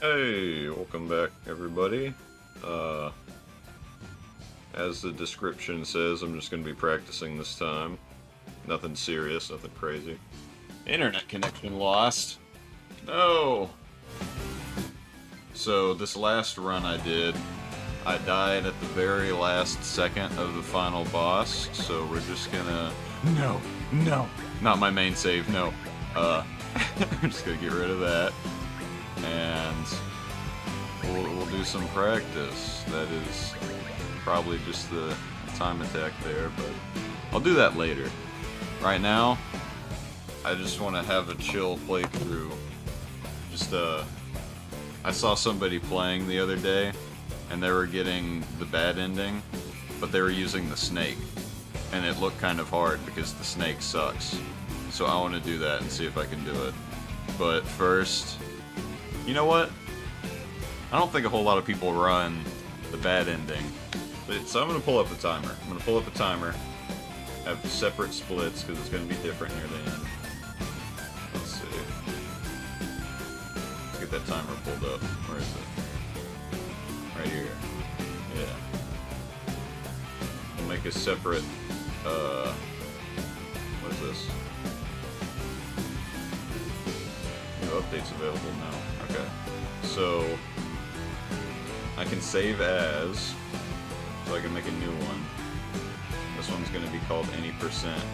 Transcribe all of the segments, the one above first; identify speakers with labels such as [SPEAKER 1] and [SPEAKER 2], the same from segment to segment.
[SPEAKER 1] Hey, welcome back, everybody. As the description says, I'm just going to be practicing this time. Nothing serious, nothing crazy. Internet connection lost. No! So, this last run I did, I died at the very last second of the final boss, so we're just gonna... No! No! Not my main save, no. I'm just gonna get rid of that. And we'll do some practice. That is probably just the time attack there, but I'll do that later. Right now, I just want to have a chill playthrough. Just, I saw somebody playing the other day, and they were getting the bad ending, but they were using the snake. And it looked kind of hard because the snake sucks. So I want to do that and see if I can do it. But first... You know what? I don't think a whole lot of people run the bad ending. So I'm going to pull up the timer. I'm going to pull up the timer. Have separate splits because it's going to be different near the end. Let's see. Let's get that timer pulled up. Where is it? Right here. Yeah. We'll make a separate, what is this? New updates available now. Okay, so I can save as, so I can make a new one. This one's going to be called any percent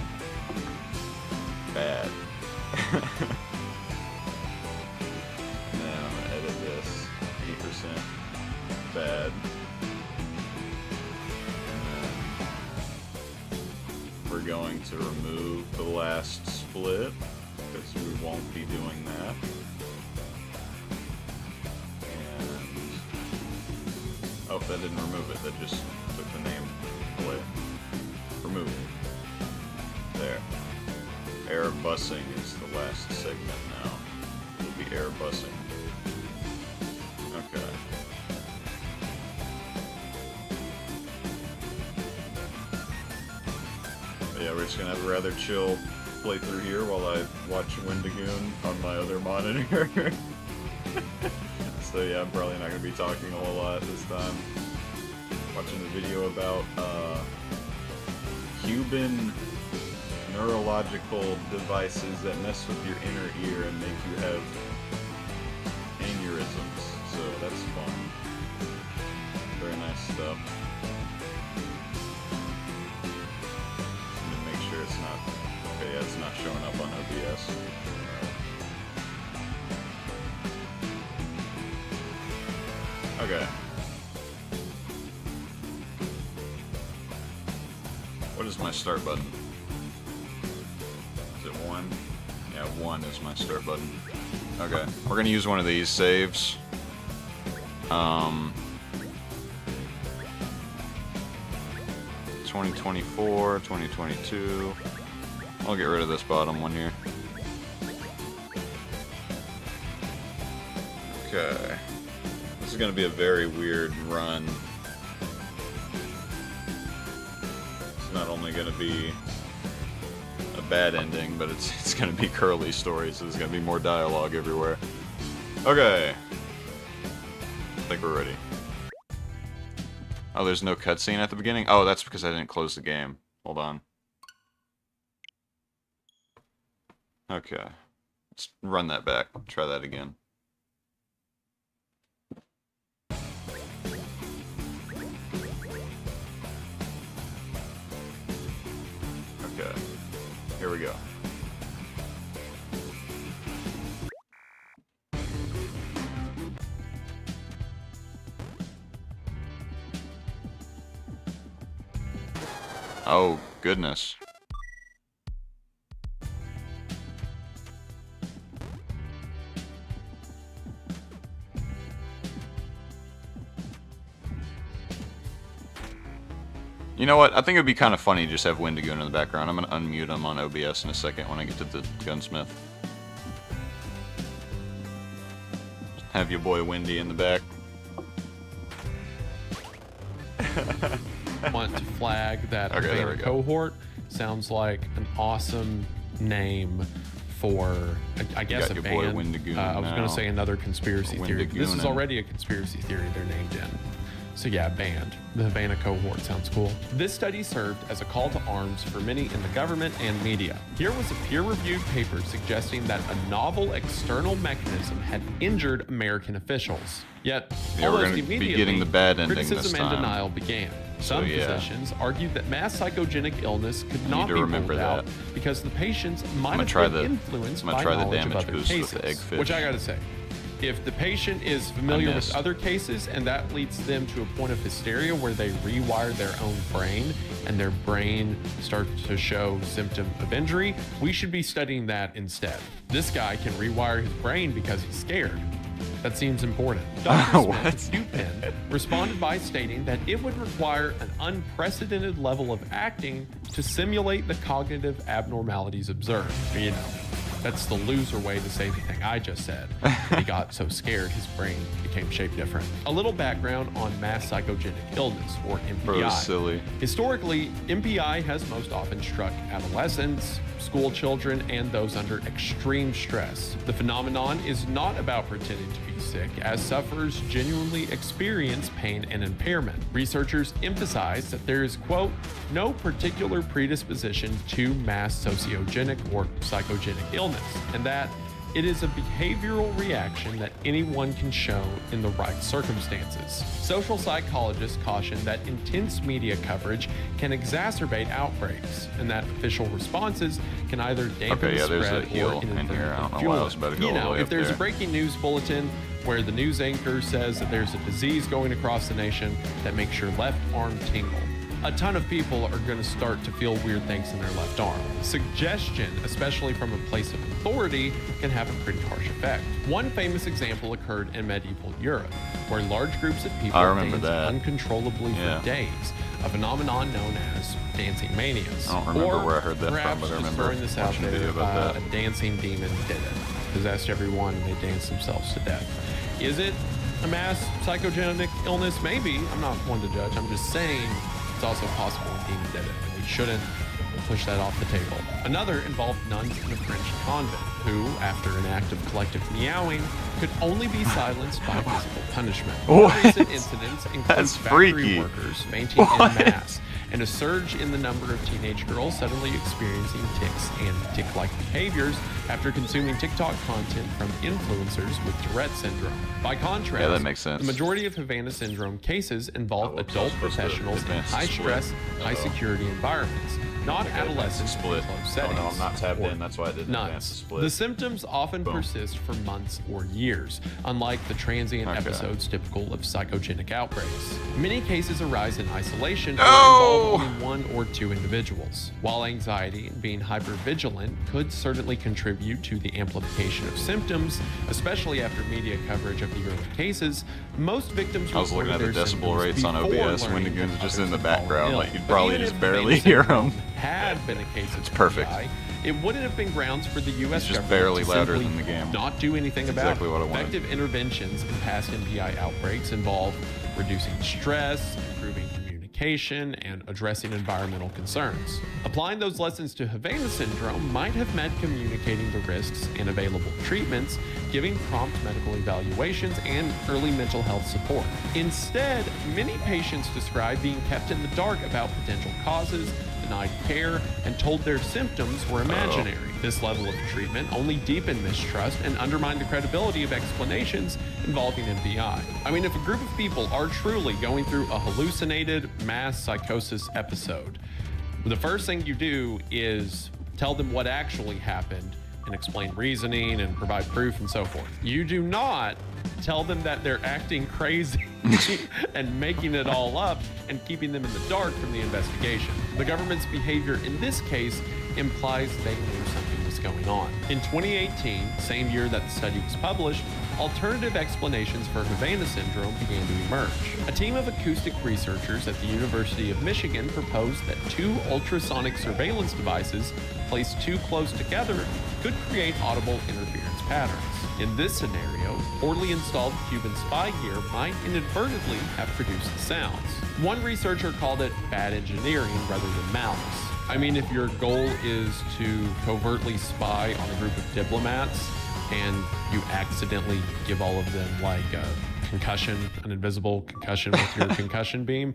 [SPEAKER 1] bad. And then I'm going to edit this, 80% bad. And then we're going to remove the last split, because we won't be doing that. Oh, that didn't remove it. That just took the name away. Remove. There. Air busing is the last segment now. It will be air busing. Okay. But yeah, we're just gonna have a rather chill playthrough here while I watch Wendigoon on my other monitor. So yeah, I'm probably not going to be talking a whole lot this time. Watching the video about Cuban neurological devices that mess with your inner ear and make you have aneurysms. So that's fun. Very nice stuff. Just need to make sure it's not... Okay, yeah, it's not showing up on OBS. Okay. What is my start button? Is it 1? Yeah, 1 is my start button. Okay. We're gonna use one of these saves. 2024, 2022. I'll get rid of this bottom one here. Okay. This is going to be a very weird run. It's not only going to be a bad ending, but it's going to be Curly's story, so there's going to be more dialogue everywhere. Okay. I think we're ready. Oh, there's no cutscene at the beginning? Oh, that's because I didn't close the game. Hold on. Okay. Let's run that back. Try that again. Okay, here we go. Oh, goodness. You know what? I think it would be kind of funny to just have Wendigoon in the background. I'm going to unmute him on OBS in a second when I get to the gunsmith. Have your boy Wendy in the back.
[SPEAKER 2] Want to flag that
[SPEAKER 1] Okay, there we
[SPEAKER 2] Bear
[SPEAKER 1] go.
[SPEAKER 2] cohort sounds like an awesome name for, I guess, a
[SPEAKER 1] your boy
[SPEAKER 2] band.
[SPEAKER 1] Wendigoon
[SPEAKER 2] I was going
[SPEAKER 1] now.
[SPEAKER 2] to say another conspiracy theory. This is
[SPEAKER 1] Wendigoonin'.
[SPEAKER 2] already a conspiracy theory they're named in. So yeah, band. The Havana cohort sounds cool. This study served as a call to arms for many in the government and media. Here was a peer-reviewed paper suggesting that a novel external mechanism had injured American officials. Yet,
[SPEAKER 1] Yeah, we're
[SPEAKER 2] almost
[SPEAKER 1] gonna be
[SPEAKER 2] immediately,
[SPEAKER 1] getting the bad ending this
[SPEAKER 2] criticism and
[SPEAKER 1] time.
[SPEAKER 2] denial began. Some
[SPEAKER 1] yeah.
[SPEAKER 2] physicians argued that mass psychogenic illness could not
[SPEAKER 1] to
[SPEAKER 2] be
[SPEAKER 1] remember
[SPEAKER 2] ruled out
[SPEAKER 1] that.
[SPEAKER 2] because the patients might
[SPEAKER 1] gonna try
[SPEAKER 2] have been
[SPEAKER 1] the-
[SPEAKER 2] influenced
[SPEAKER 1] I'm gonna
[SPEAKER 2] by
[SPEAKER 1] try the
[SPEAKER 2] knowledge of
[SPEAKER 1] damage
[SPEAKER 2] other
[SPEAKER 1] boost with
[SPEAKER 2] cases.
[SPEAKER 1] the eggfish.
[SPEAKER 2] Which I gotta say, if the patient is familiar with
[SPEAKER 1] missed.
[SPEAKER 2] other cases and that leads them to a point of hysteria where they rewire their own brain and their brain starts to show symptom of injury, we should be studying that instead. This guy can rewire his brain because he's scared. That seems important. Dr. Smith, UPenn, responded by stating that it would require an unprecedented level of acting to simulate the cognitive abnormalities observed. You know, that's the loser way to say the thing I just said. He got so scared his brain became shaped different. A little background on mass psychogenic illness, or MPI.
[SPEAKER 1] Bro, silly.
[SPEAKER 2] Historically, MPI has most often struck adolescents, school children, and those under extreme stress. The phenomenon is not about pretending to be sick, as sufferers genuinely experience pain and impairment. Researchers emphasize that there is, quote, no particular predisposition to mass sociogenic or psychogenic illness, and that it is a behavioral reaction that anyone can show in the right circumstances. Social psychologists caution that intense media coverage can exacerbate outbreaks, and that official responses can either dampen
[SPEAKER 1] Okay, yeah,
[SPEAKER 2] the
[SPEAKER 1] there's
[SPEAKER 2] spread
[SPEAKER 1] a heel
[SPEAKER 2] or
[SPEAKER 1] in here. I don't know
[SPEAKER 2] fuel
[SPEAKER 1] why I
[SPEAKER 2] it.
[SPEAKER 1] was about to go
[SPEAKER 2] You
[SPEAKER 1] all the
[SPEAKER 2] know,
[SPEAKER 1] way
[SPEAKER 2] if
[SPEAKER 1] up
[SPEAKER 2] there's
[SPEAKER 1] there.
[SPEAKER 2] a breaking news bulletin where the news anchor says that there's a disease going across the nation that makes your left arm tingle, a ton of people are going to start to feel weird things in their left arm. Suggestion, especially from a place of authority, can have a pretty harsh effect. One famous example occurred in medieval Europe, where large groups of people
[SPEAKER 1] I remember
[SPEAKER 2] danced
[SPEAKER 1] that.
[SPEAKER 2] uncontrollably
[SPEAKER 1] Yeah.
[SPEAKER 2] for days, a phenomenon known as dancing manias.
[SPEAKER 1] I don't remember
[SPEAKER 2] Or
[SPEAKER 1] where I heard that from,
[SPEAKER 2] perhaps
[SPEAKER 1] but I
[SPEAKER 2] just
[SPEAKER 1] remember
[SPEAKER 2] throwing this out
[SPEAKER 1] watching a
[SPEAKER 2] there,
[SPEAKER 1] video about that.
[SPEAKER 2] a dancing demon did it, possessed everyone, and they danced themselves to death. Is it a mass psychogenic illness? Maybe. I'm not one to judge. I'm just saying it's also possible a demon did it, and we shouldn't push that off the table. Another involved nuns in a French convent who, after an act of collective meowing, could only be silenced by physical punishment. More
[SPEAKER 1] What?
[SPEAKER 2] recent incidents include
[SPEAKER 1] That's
[SPEAKER 2] factory
[SPEAKER 1] freaky.
[SPEAKER 2] workers fainting
[SPEAKER 1] What?
[SPEAKER 2] in mass, and a surge in the number of teenage girls suddenly experiencing tics and tic-like behaviors after consuming TikTok content from influencers with Tourette syndrome. By contrast,
[SPEAKER 1] Yeah, that makes sense.
[SPEAKER 2] the majority of Havana syndrome cases involve
[SPEAKER 1] Oh, whoops,
[SPEAKER 2] adult
[SPEAKER 1] I was supposed to
[SPEAKER 2] professionals in
[SPEAKER 1] advance the
[SPEAKER 2] high-stress,
[SPEAKER 1] split.
[SPEAKER 2] high-security environments, not adolescents in
[SPEAKER 1] split.
[SPEAKER 2] closed
[SPEAKER 1] Oh
[SPEAKER 2] settings.
[SPEAKER 1] no, I'm not tabbed
[SPEAKER 2] or
[SPEAKER 1] in. That's why I didn't advance the
[SPEAKER 2] nuts.
[SPEAKER 1] split.
[SPEAKER 2] The symptoms often
[SPEAKER 1] Boom.
[SPEAKER 2] persist for months or years, unlike the transient
[SPEAKER 1] Okay.
[SPEAKER 2] episodes typical of psychogenic outbreaks. Many cases arise in isolation or
[SPEAKER 1] No!
[SPEAKER 2] involve only one or two individuals. While anxiety and being hypervigilant could certainly contribute to the amplification of symptoms, especially after media coverage of the early cases, most victims
[SPEAKER 1] I was looking at the
[SPEAKER 2] reported their
[SPEAKER 1] decibel
[SPEAKER 2] symptoms
[SPEAKER 1] rates on
[SPEAKER 2] before
[SPEAKER 1] OBS.
[SPEAKER 2] learning
[SPEAKER 1] Wendigoon's
[SPEAKER 2] that
[SPEAKER 1] just
[SPEAKER 2] others
[SPEAKER 1] in the
[SPEAKER 2] had fallen
[SPEAKER 1] background.
[SPEAKER 2] ill.
[SPEAKER 1] Like, you'd
[SPEAKER 2] But
[SPEAKER 1] probably
[SPEAKER 2] even
[SPEAKER 1] just
[SPEAKER 2] if
[SPEAKER 1] barely
[SPEAKER 2] Havana
[SPEAKER 1] hear 'em.
[SPEAKER 2] syndrome had been a case of
[SPEAKER 1] It's perfect.
[SPEAKER 2] MPI, it wouldn't have been grounds for the U.S.
[SPEAKER 1] It's just
[SPEAKER 2] government
[SPEAKER 1] barely
[SPEAKER 2] to
[SPEAKER 1] louder
[SPEAKER 2] simply
[SPEAKER 1] than the game.
[SPEAKER 2] not do anything
[SPEAKER 1] That's
[SPEAKER 2] about
[SPEAKER 1] exactly
[SPEAKER 2] it.
[SPEAKER 1] what I wanted.
[SPEAKER 2] Effective interventions in past MPI outbreaks involve reducing stress, improving communication, and addressing environmental concerns. Applying those lessons to Havana syndrome might have meant communicating the risks and available treatments, giving prompt medical evaluations, and early mental health support. Instead, many patients describe being kept in the dark about potential causes, denied care, and told their symptoms were imaginary. This level of treatment only deepened mistrust and undermined the credibility of explanations involving MPI. I mean, if a group of people are truly going through a hallucinated mass psychosis episode, the first thing you do is tell them what actually happened and explain reasoning and provide proof and so forth. You do not tell them that they're acting crazy and making it all up and keeping them in the dark from the investigation. The government's behavior in this case implies they knew something was going on. In 2018, same year that the study was published, alternative explanations for Havana syndrome began to emerge. A team of acoustic researchers at the University of Michigan proposed that two ultrasonic surveillance devices placed too close together could create audible interference patterns. In this scenario, poorly installed Cuban spy gear might inadvertently have produced the sounds. One researcher called it bad engineering rather than malice. I mean, if your goal is to covertly spy on a group of diplomats and you accidentally give all of them like a concussion, an invisible concussion with your concussion beam,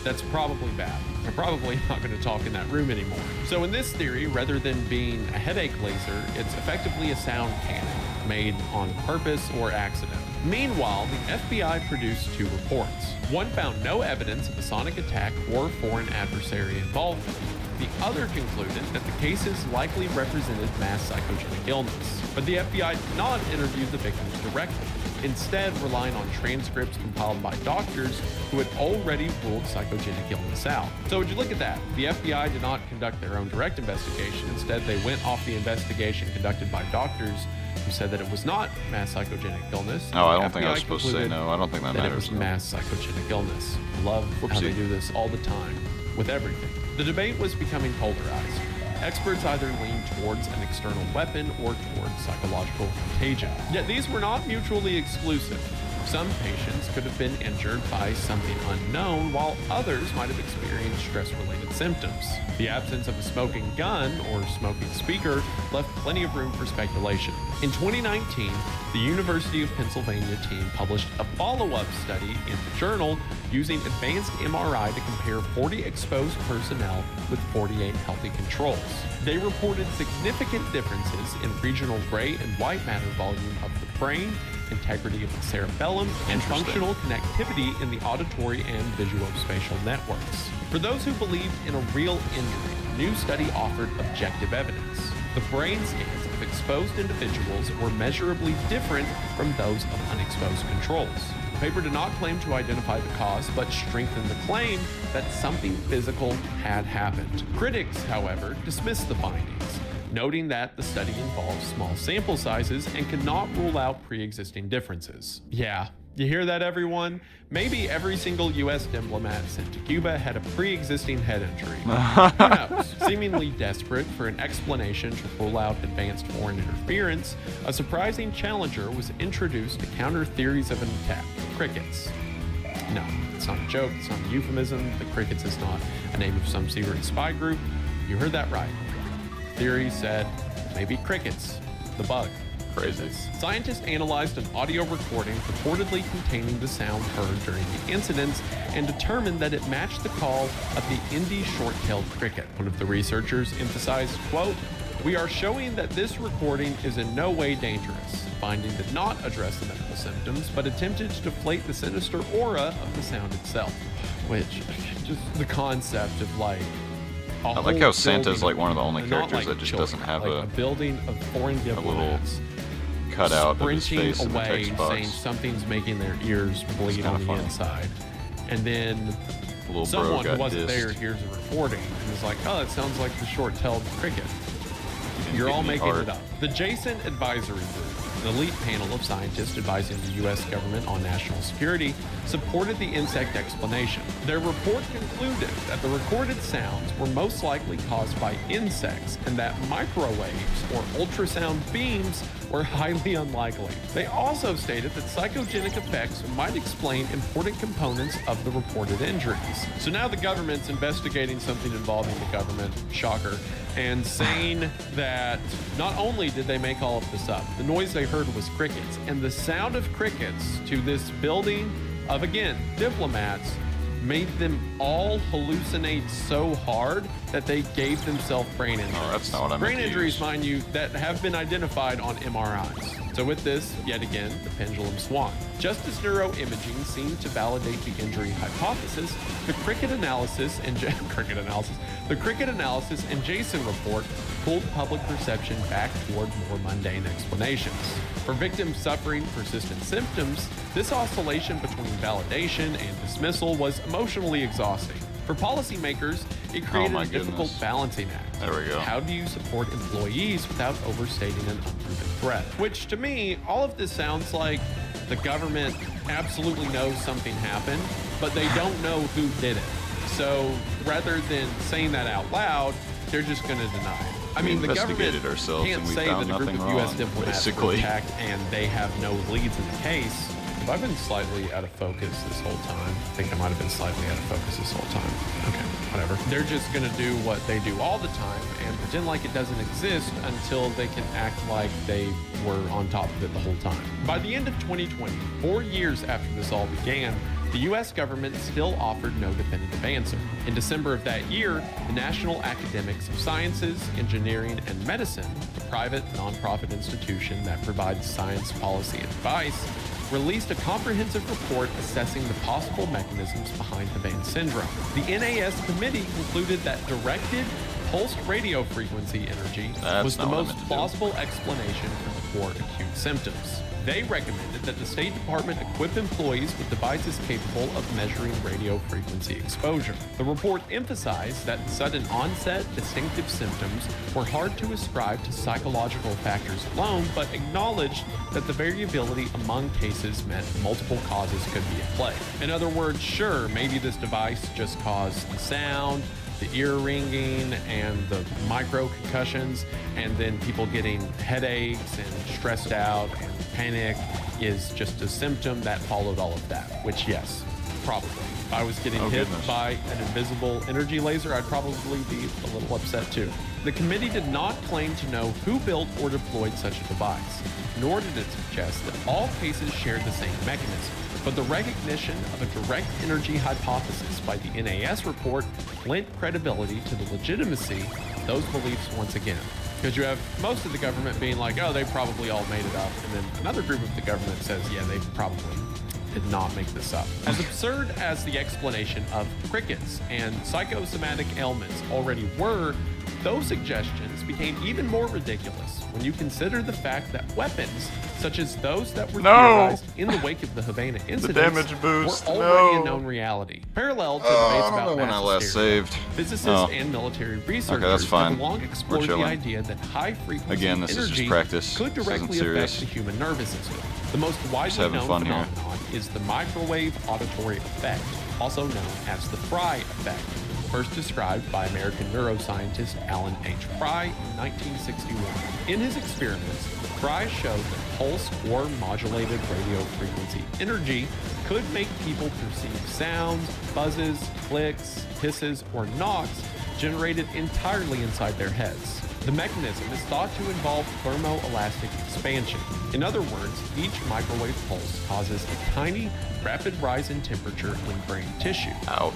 [SPEAKER 2] that's probably bad. They're probably not going to talk in that room anymore. So in this theory, rather than being a headache laser, it's effectively a sound cannon made on purpose or accident. Meanwhile, the FBI produced 2 reports. One found no evidence of a sonic attack or foreign adversary involvement. The other concluded that the cases likely represented mass psychogenic illness. But the FBI did not interview the victims directly, instead relying on transcripts compiled by doctors who had already ruled psychogenic illness out. So would you look at that? The FBI did not conduct their own direct investigation. Instead, they went off the investigation conducted by doctors who said that it was not mass psychogenic illness.
[SPEAKER 1] Oh, I don't think I was supposed to say no. I don't think that
[SPEAKER 2] It
[SPEAKER 1] matters.
[SPEAKER 2] was mass psychogenic illness. I love how they do this all the time with everything. The debate was becoming polarized. Experts either leaned towards an external weapon or towards psychological contagion. Yet these were not mutually exclusive. Some patients could have been injured by something unknown, while others might have experienced stress-related symptoms. The absence of a smoking gun or smoking speaker left plenty of room for speculation. In 2019, the University of Pennsylvania team published a follow-up study in the journal using advanced MRI to compare 40 exposed personnel with 48 healthy controls. They reported significant differences in regional gray and white matter volume of the brain, integrity of the cerebellum, and functional connectivity in the auditory and visuospatial networks. For those who believed in a real injury, the new study offered objective evidence. The brain scans of exposed individuals were measurably different from those of unexposed controls. The paper did not claim to identify the cause, but strengthened the claim that something physical had happened. Critics, however, dismissed the findings, noting that the study involves small sample sizes and cannot rule out pre-existing differences. Yeah, you hear that, everyone? Maybe every single U.S. diplomat sent to Cuba had a pre-existing head injury. Who knows? Seemingly desperate for an explanation to rule out advanced foreign interference, a surprising challenger was introduced to counter theories of an attack: crickets. No, it's not a joke, it's not a euphemism. The crickets is not a name of some secret spy group. You heard that right. Theory said maybe crickets, the bug.
[SPEAKER 1] Crazy.
[SPEAKER 2] Scientists analyzed an audio recording purportedly containing the sound heard during the incidents and determined that it matched the call of the Indy short-tailed cricket. One of the researchers emphasized, quote, "We are showing that this recording is in no way dangerous." Finding did not address the medical symptoms, but attempted to deflate the sinister aura of the sound itself. Which, just the concept of like,
[SPEAKER 1] I like how Santa's like one of the only
[SPEAKER 2] not
[SPEAKER 1] characters
[SPEAKER 2] like
[SPEAKER 1] that just
[SPEAKER 2] children,
[SPEAKER 1] doesn't have
[SPEAKER 2] like a building of foreign diplomats
[SPEAKER 1] cut out of his
[SPEAKER 2] sprinting
[SPEAKER 1] face in the
[SPEAKER 2] away,
[SPEAKER 1] text box.
[SPEAKER 2] saying something's making their ears bleed on the
[SPEAKER 1] funny.
[SPEAKER 2] inside, and then
[SPEAKER 1] Little bro
[SPEAKER 2] someone who
[SPEAKER 1] got
[SPEAKER 2] wasn't
[SPEAKER 1] dissed.
[SPEAKER 2] there hears a recording and is like, "Oh, it sounds like the short-tailed cricket." You're
[SPEAKER 1] Give
[SPEAKER 2] all
[SPEAKER 1] me
[SPEAKER 2] making
[SPEAKER 1] art.
[SPEAKER 2] it up. The Jason Advisory Group, an elite panel of scientists advising the U.S. government on national security, supported the insect explanation. Their report concluded that the recorded sounds were most likely caused by insects and that microwaves or ultrasound beams were highly unlikely. They also stated that psychogenic effects might explain important components of the reported injuries. So now the government's investigating something involving the government, shocker, and saying that not only did they make all of this up, the noise they heard was crickets, and the sound of crickets to this building of, again, diplomats made them all hallucinate so hard that they gave themselves brain injuries.
[SPEAKER 1] Oh, that's not what I meant
[SPEAKER 2] Brain
[SPEAKER 1] to
[SPEAKER 2] injuries,
[SPEAKER 1] use.
[SPEAKER 2] mind you, that have been identified on MRIs. So with this, yet again, the pendulum swung. Just as neuroimaging seemed to validate the injury hypothesis, the cricket analysis and Jason report pulled public perception back toward more mundane explanations. For victims suffering persistent symptoms, this oscillation between validation and dismissal was emotionally exhausting. For policymakers, it created a difficult balancing act.
[SPEAKER 1] There we go.
[SPEAKER 2] How do you support employees without overstating an unproven threat? Which, to me, all of this sounds like the government absolutely knows something happened, but they don't know who did it. So rather than saying that out loud, they're just going to deny it. I mean, the government
[SPEAKER 1] ourselves
[SPEAKER 2] can't
[SPEAKER 1] and we
[SPEAKER 2] say that
[SPEAKER 1] found
[SPEAKER 2] a group
[SPEAKER 1] nothing
[SPEAKER 2] of U.S.
[SPEAKER 1] wrong,
[SPEAKER 2] diplomats were
[SPEAKER 1] basically.
[SPEAKER 2] attacked and they have no leads in the case, Have I been slightly out of focus this whole time? I think I might have been slightly out of focus this whole time. Okay, whatever. They're just gonna do what they do all the time and pretend like it doesn't exist until they can act like they were on top of it the whole time. By the end of 2020, 4 years after this all began, the U.S. government still offered no definitive answer. In December of that year, the National Academics of Sciences, Engineering, and Medicine, a private nonprofit institution that provides science policy advice, released a comprehensive report assessing the possible mechanisms behind Havana syndrome. The NAS committee concluded that directed pulsed radio frequency energy was the most plausible explanation for the 4 acute symptoms. They recommended that the State Department equip employees with devices capable of measuring radio frequency exposure. The report emphasized that sudden onset, distinctive symptoms were hard to ascribe to psychological factors alone, but acknowledged that the variability among cases meant multiple causes could be at play. In other words, sure, maybe this device just caused the sound, the ear ringing, and the micro concussions, and then people getting headaches and stressed out and panic is just a symptom that followed all of that, which yes, probably. If I was getting hit by an invisible energy laser, I'd probably be a little upset too. The committee did not claim to know who built or deployed such a device, nor did it suggest that all cases shared the same mechanism. But the recognition of a direct energy hypothesis by the NAS report lent credibility to the legitimacy of those beliefs once again. Because you have most of the government being like, oh, they probably all made it up. And then another group of the government says, yeah, they probably did not make this up. As absurd as the explanation of crickets and psychosomatic ailments already were, those suggestions became even more ridiculous when you consider the fact that weapons, such as those that were theorized in the wake of the Havana incidents, were already a known reality. Parallel to debates about mass hysteria, physicists and military researchers have long explored the idea that high-frequency energy could directly affect the human nervous system. The most widely known phenomenon is the microwave auditory effect, also known as the Fry effect, first described by American neuroscientist Alan H. Fry in 1961. In his experiments, Fry showed that pulsed or modulated radio frequency energy could make people perceive sounds, buzzes, clicks, hisses, or knocks generated entirely inside their heads. The mechanism is thought to involve thermoelastic expansion. In other words, each microwave pulse causes a tiny, rapid rise in temperature in brain tissue,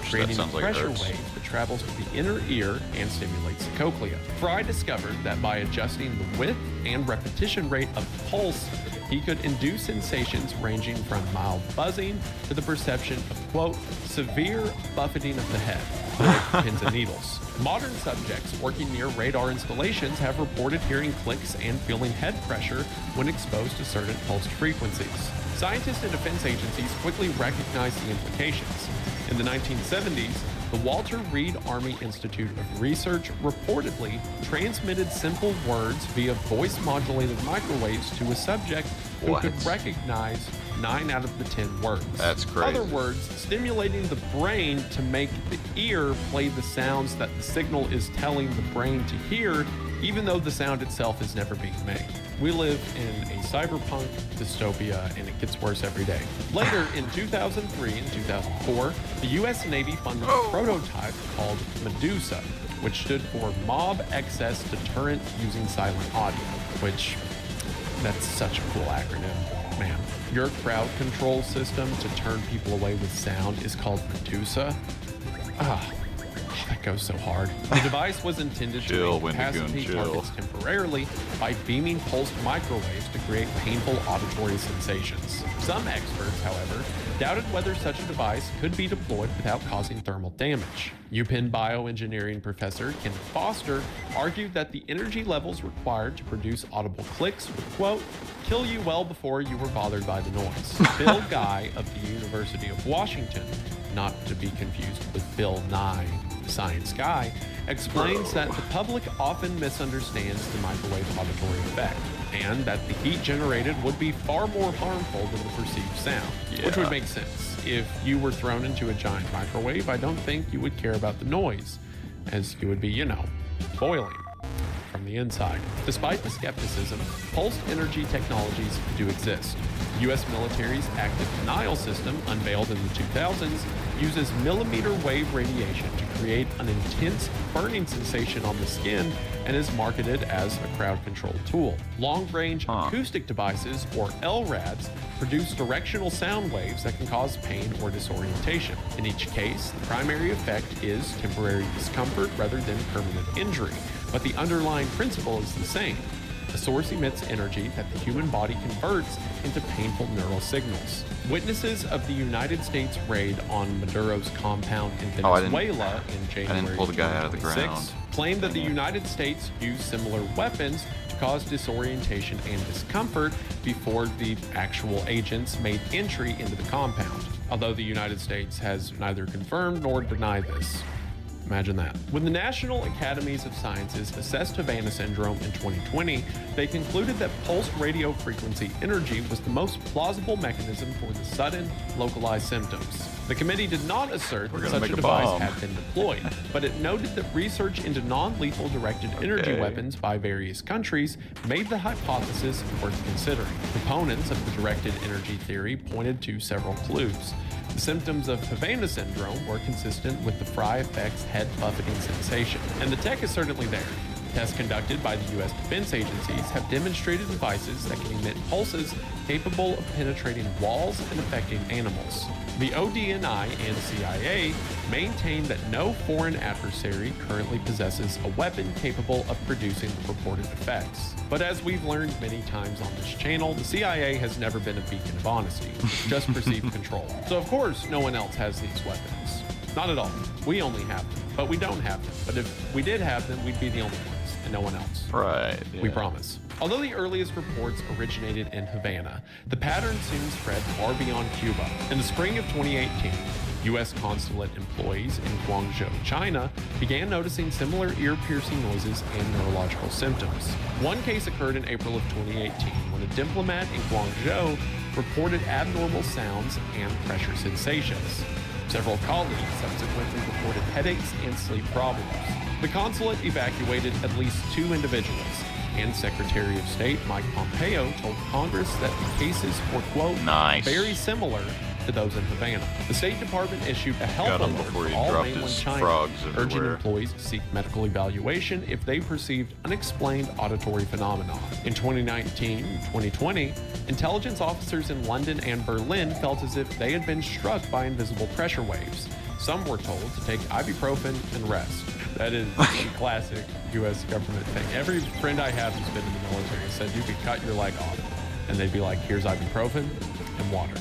[SPEAKER 2] creating a pressure wave that travels to the inner ear and stimulates the cochlea. Fry discovered that by adjusting the width and repetition rate of the pulse, he could induce sensations ranging from mild buzzing to the perception of, quote, severe buffeting of the head, like pins and needles. Modern subjects working near radar installations have reported hearing clicks and feeling head pressure when exposed to certain pulsed frequencies. Scientists and defense agencies quickly recognized the implications. In the 1970s, the Walter Reed Army Institute of Research reportedly transmitted simple words via voice-modulated microwaves to a subject who could recognize 9 out of the 10 words.
[SPEAKER 1] That's crazy.
[SPEAKER 2] In other words, stimulating the brain to make the ear play the sounds that the signal is telling the brain to hear, even though the sound itself is never being made. We live in a cyberpunk dystopia, and it gets worse every day. Later, in 2003 and 2004, the U.S. Navy funded a prototype called Medusa, which stood for Mob Excess Deterrent Using Silent Audio, which, that's such a cool acronym, man. Your crowd control system to turn people away with sound is called Medusa. That goes so hard. The device was intended to incapacitate targets temporarily by beaming pulsed microwaves to create painful auditory sensations. Some experts, however, doubted whether such a device could be deployed without causing thermal damage. UPenn bioengineering professor Ken Foster argued that the energy levels required to produce audible clicks would, quote, kill you well before you were bothered by the noise. Bill Guy of the University of Washington, not to be confused with Bill Nye, Science Guy, explains that the public often misunderstands the microwave auditory effect, and that the heat generated would be far more harmful than the perceived sound, which would make sense. If you were thrown into a giant microwave, I don't think you would care about the noise, as you would be, you know, boiling from the inside. Despite the skepticism, pulsed energy technologies do exist. The U.S. military's active denial system, unveiled in the 2000s, uses millimeter wave radiation to create an intense burning sensation on the skin and is marketed as a crowd-control tool. Long-range acoustic devices, or LRADs, produce directional sound waves that can cause pain or disorientation. In each case, the primary effect is temporary discomfort rather than permanent injury, but the underlying principle is the same. The source emits energy that the human body converts into painful neural signals. Witnesses of the United States raid on Maduro's compound in Venezuela in January 2026 claimed that the United States used similar weapons to cause disorientation and discomfort before the actual agents made entry into the compound, although the United States has neither confirmed nor denied this. Imagine that. When the National Academies of Sciences assessed Havana syndrome in 2020, they concluded that pulsed radio frequency energy was the most plausible mechanism for the sudden, localized symptoms. The committee did not assert that such a device had been deployed, but it noted that research into non-lethal directed energy weapons by various countries made the hypothesis worth considering. Proponents of the directed energy theory pointed to several clues. The symptoms of Havana syndrome were consistent with the Fry effect's head buffeting sensation, and the tech is certainly there. Tests conducted by the U.S. defense agencies have demonstrated devices that can emit pulses capable of penetrating walls and affecting animals. The ODNI and CIA maintain that no foreign adversary currently possesses a weapon capable of producing the purported effects. But as we've learned many times on this channel, the CIA has never been a beacon of honesty, just perceived control. So of course, no one else has these weapons. Not at all. We only have them, but we don't have them. But if we did have them, we'd be the only ones, and no one else.
[SPEAKER 1] Right. Yeah.
[SPEAKER 2] We promise. Although the earliest reports originated in Havana, the pattern soon spread far beyond Cuba. In the spring of 2018, U.S. consulate employees in Guangzhou, China, began noticing similar ear-piercing noises and neurological symptoms. One case occurred in April of 2018 when a diplomat in Guangzhou reported abnormal sounds and pressure sensations. Several colleagues subsequently reported headaches and sleep problems. The consulate evacuated at least 2 individuals, and Secretary of State Mike Pompeo told Congress that the cases were, quote, very similar to those in Havana. The State Department issued a health alert for all mainland China, urging employees to seek medical evaluation if they perceived unexplained auditory phenomena. In 2019 and 2020, intelligence officers in London and Berlin felt as if they had been struck by invisible pressure waves. Some were told to take ibuprofen and rest. That is a classic U.S. government thing. Every friend I have who's been in the military said you could cut your leg off, and they'd be like, here's ibuprofen and water.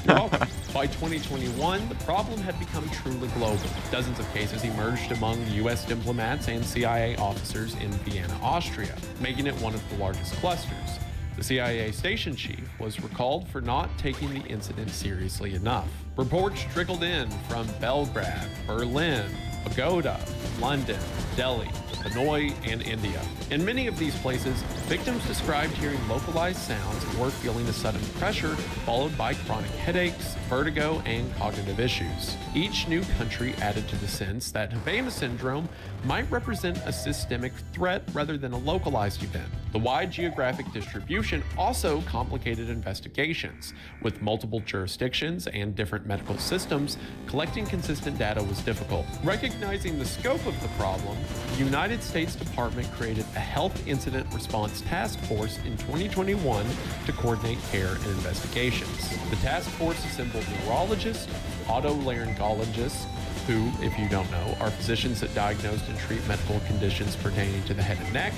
[SPEAKER 2] You're welcome. By 2021, the problem had become truly global. Dozens of cases emerged among U.S. diplomats and CIA officers in Vienna, Austria, making it one of the largest clusters. The CIA station chief was recalled for not taking the incident seriously enough. Reports trickled in from Belgrade, Berlin, Pagoda, London, Delhi, Hanoi, and India. In many of these places, victims described hearing localized sounds or feeling a sudden pressure followed by chronic headaches, vertigo, and cognitive issues. Each new country added to the sense that Havana syndrome might represent a systemic threat rather than a localized event. The wide geographic distribution also complicated investigations. With multiple jurisdictions and different medical systems, collecting consistent data was difficult. Recognizing the scope of the problem, the United States Department created a Health Incident Response Task Force in 2021 to coordinate care and investigations. The task force assembled neurologists, otolaryngologists, who, if you don't know, are physicians that diagnose and treat medical conditions pertaining to the head and neck,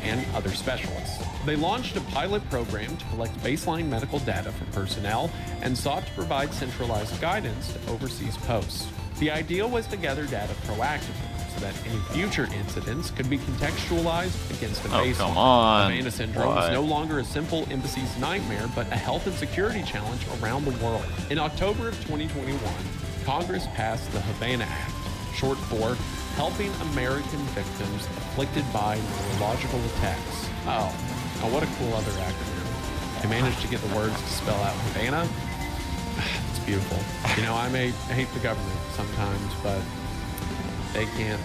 [SPEAKER 2] and other specialists. They launched a pilot program to collect baseline medical data from personnel and sought to provide centralized guidance to overseas posts. The idea was to gather data proactively so that any future incidents could be contextualized against a baseline. Havana syndrome is no longer a simple embassy's nightmare, but a health and security challenge around the world. In October of 2021, Congress passed the Havana Act, short for Helping American Victims Afflicted by Neurological Attacks. Oh, what a cool other acronym. They managed to get the words to spell out Havana. It's beautiful. You know, I may hate the government sometimes, but they can't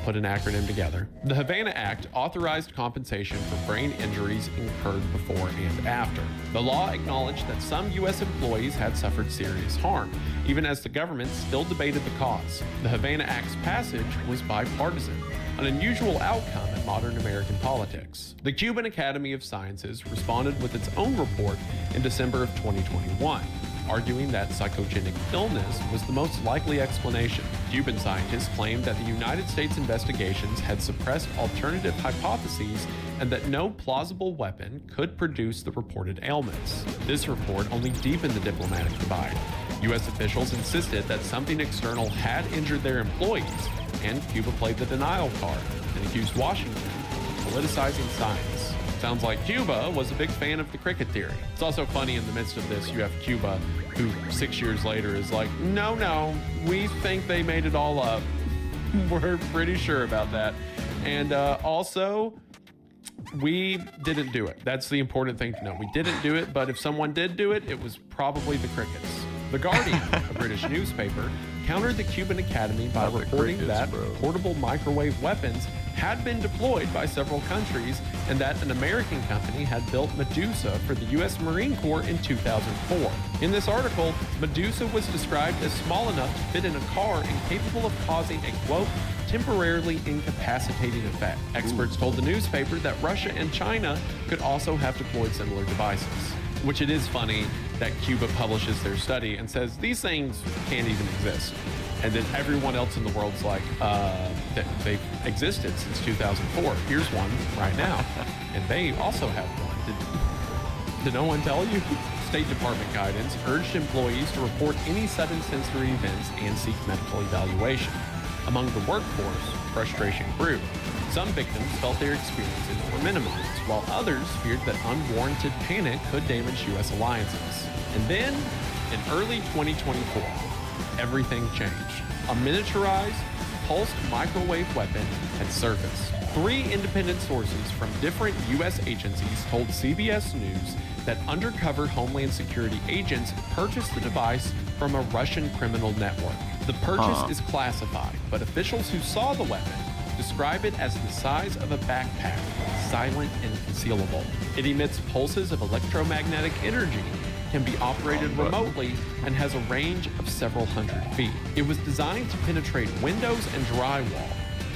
[SPEAKER 2] put an acronym together. The Havana Act authorized compensation for brain injuries incurred before and after. The law acknowledged that some U.S. employees had suffered serious harm, even as the government still debated the cause. The Havana Act's passage was bipartisan, an unusual outcome in modern American politics. The Cuban Academy of Sciences responded with its own report in December of 2021, arguing that psychogenic illness was the most likely explanation. Cuban scientists claimed that the United States investigations had suppressed alternative hypotheses and that no plausible weapon could produce the reported ailments. This report only deepened the diplomatic divide. U.S. officials insisted that something external had injured their employees, and Cuba played the denial card and accused Washington of politicizing science. Sounds like Cuba was a big fan of the cricket theory. It's also funny in the midst of this, you have Cuba, who 6 years later is like, no, we think they made it all up. We're pretty sure about that. And also, we didn't do it. That's the important thing to know. We didn't do it, but if someone did do it, it was probably the crickets. The Guardian, a British newspaper, countered the Cuban Academy by reporting that portable microwave weapons had been deployed by several countries and that an American company had built Medusa for the U.S. Marine Corps in 2004. In this article, Medusa was described as small enough to fit in a car and capable of causing a, quote, temporarily incapacitating effect. Experts told the newspaper that Russia and China could also have deployed similar devices. Which it is funny that Cuba publishes their study and says these things can't even exist. And then everyone else in the world's like, that they've existed since 2004. Here's one right now. And they also have one. Did no one tell you? State Department guidance urged employees to report any sudden sensory events and seek medical evaluation. Among the workforce, frustration grew. Some victims felt their experiences were minimized, while others feared that unwarranted panic could damage U.S. alliances. And then, in early 2024, everything changed. A miniaturized, pulsed microwave weapon had surfaced. 3 independent sources from different U.S. agencies told CBS News that undercover Homeland Security agents purchased the device from a Russian criminal network. The purchase is classified, but officials who saw the weapon describe it as the size of a backpack, silent and concealable. It emits pulses of electromagnetic energy, can be operated remotely, and has a range of several hundred feet. It was designed to penetrate windows and drywall.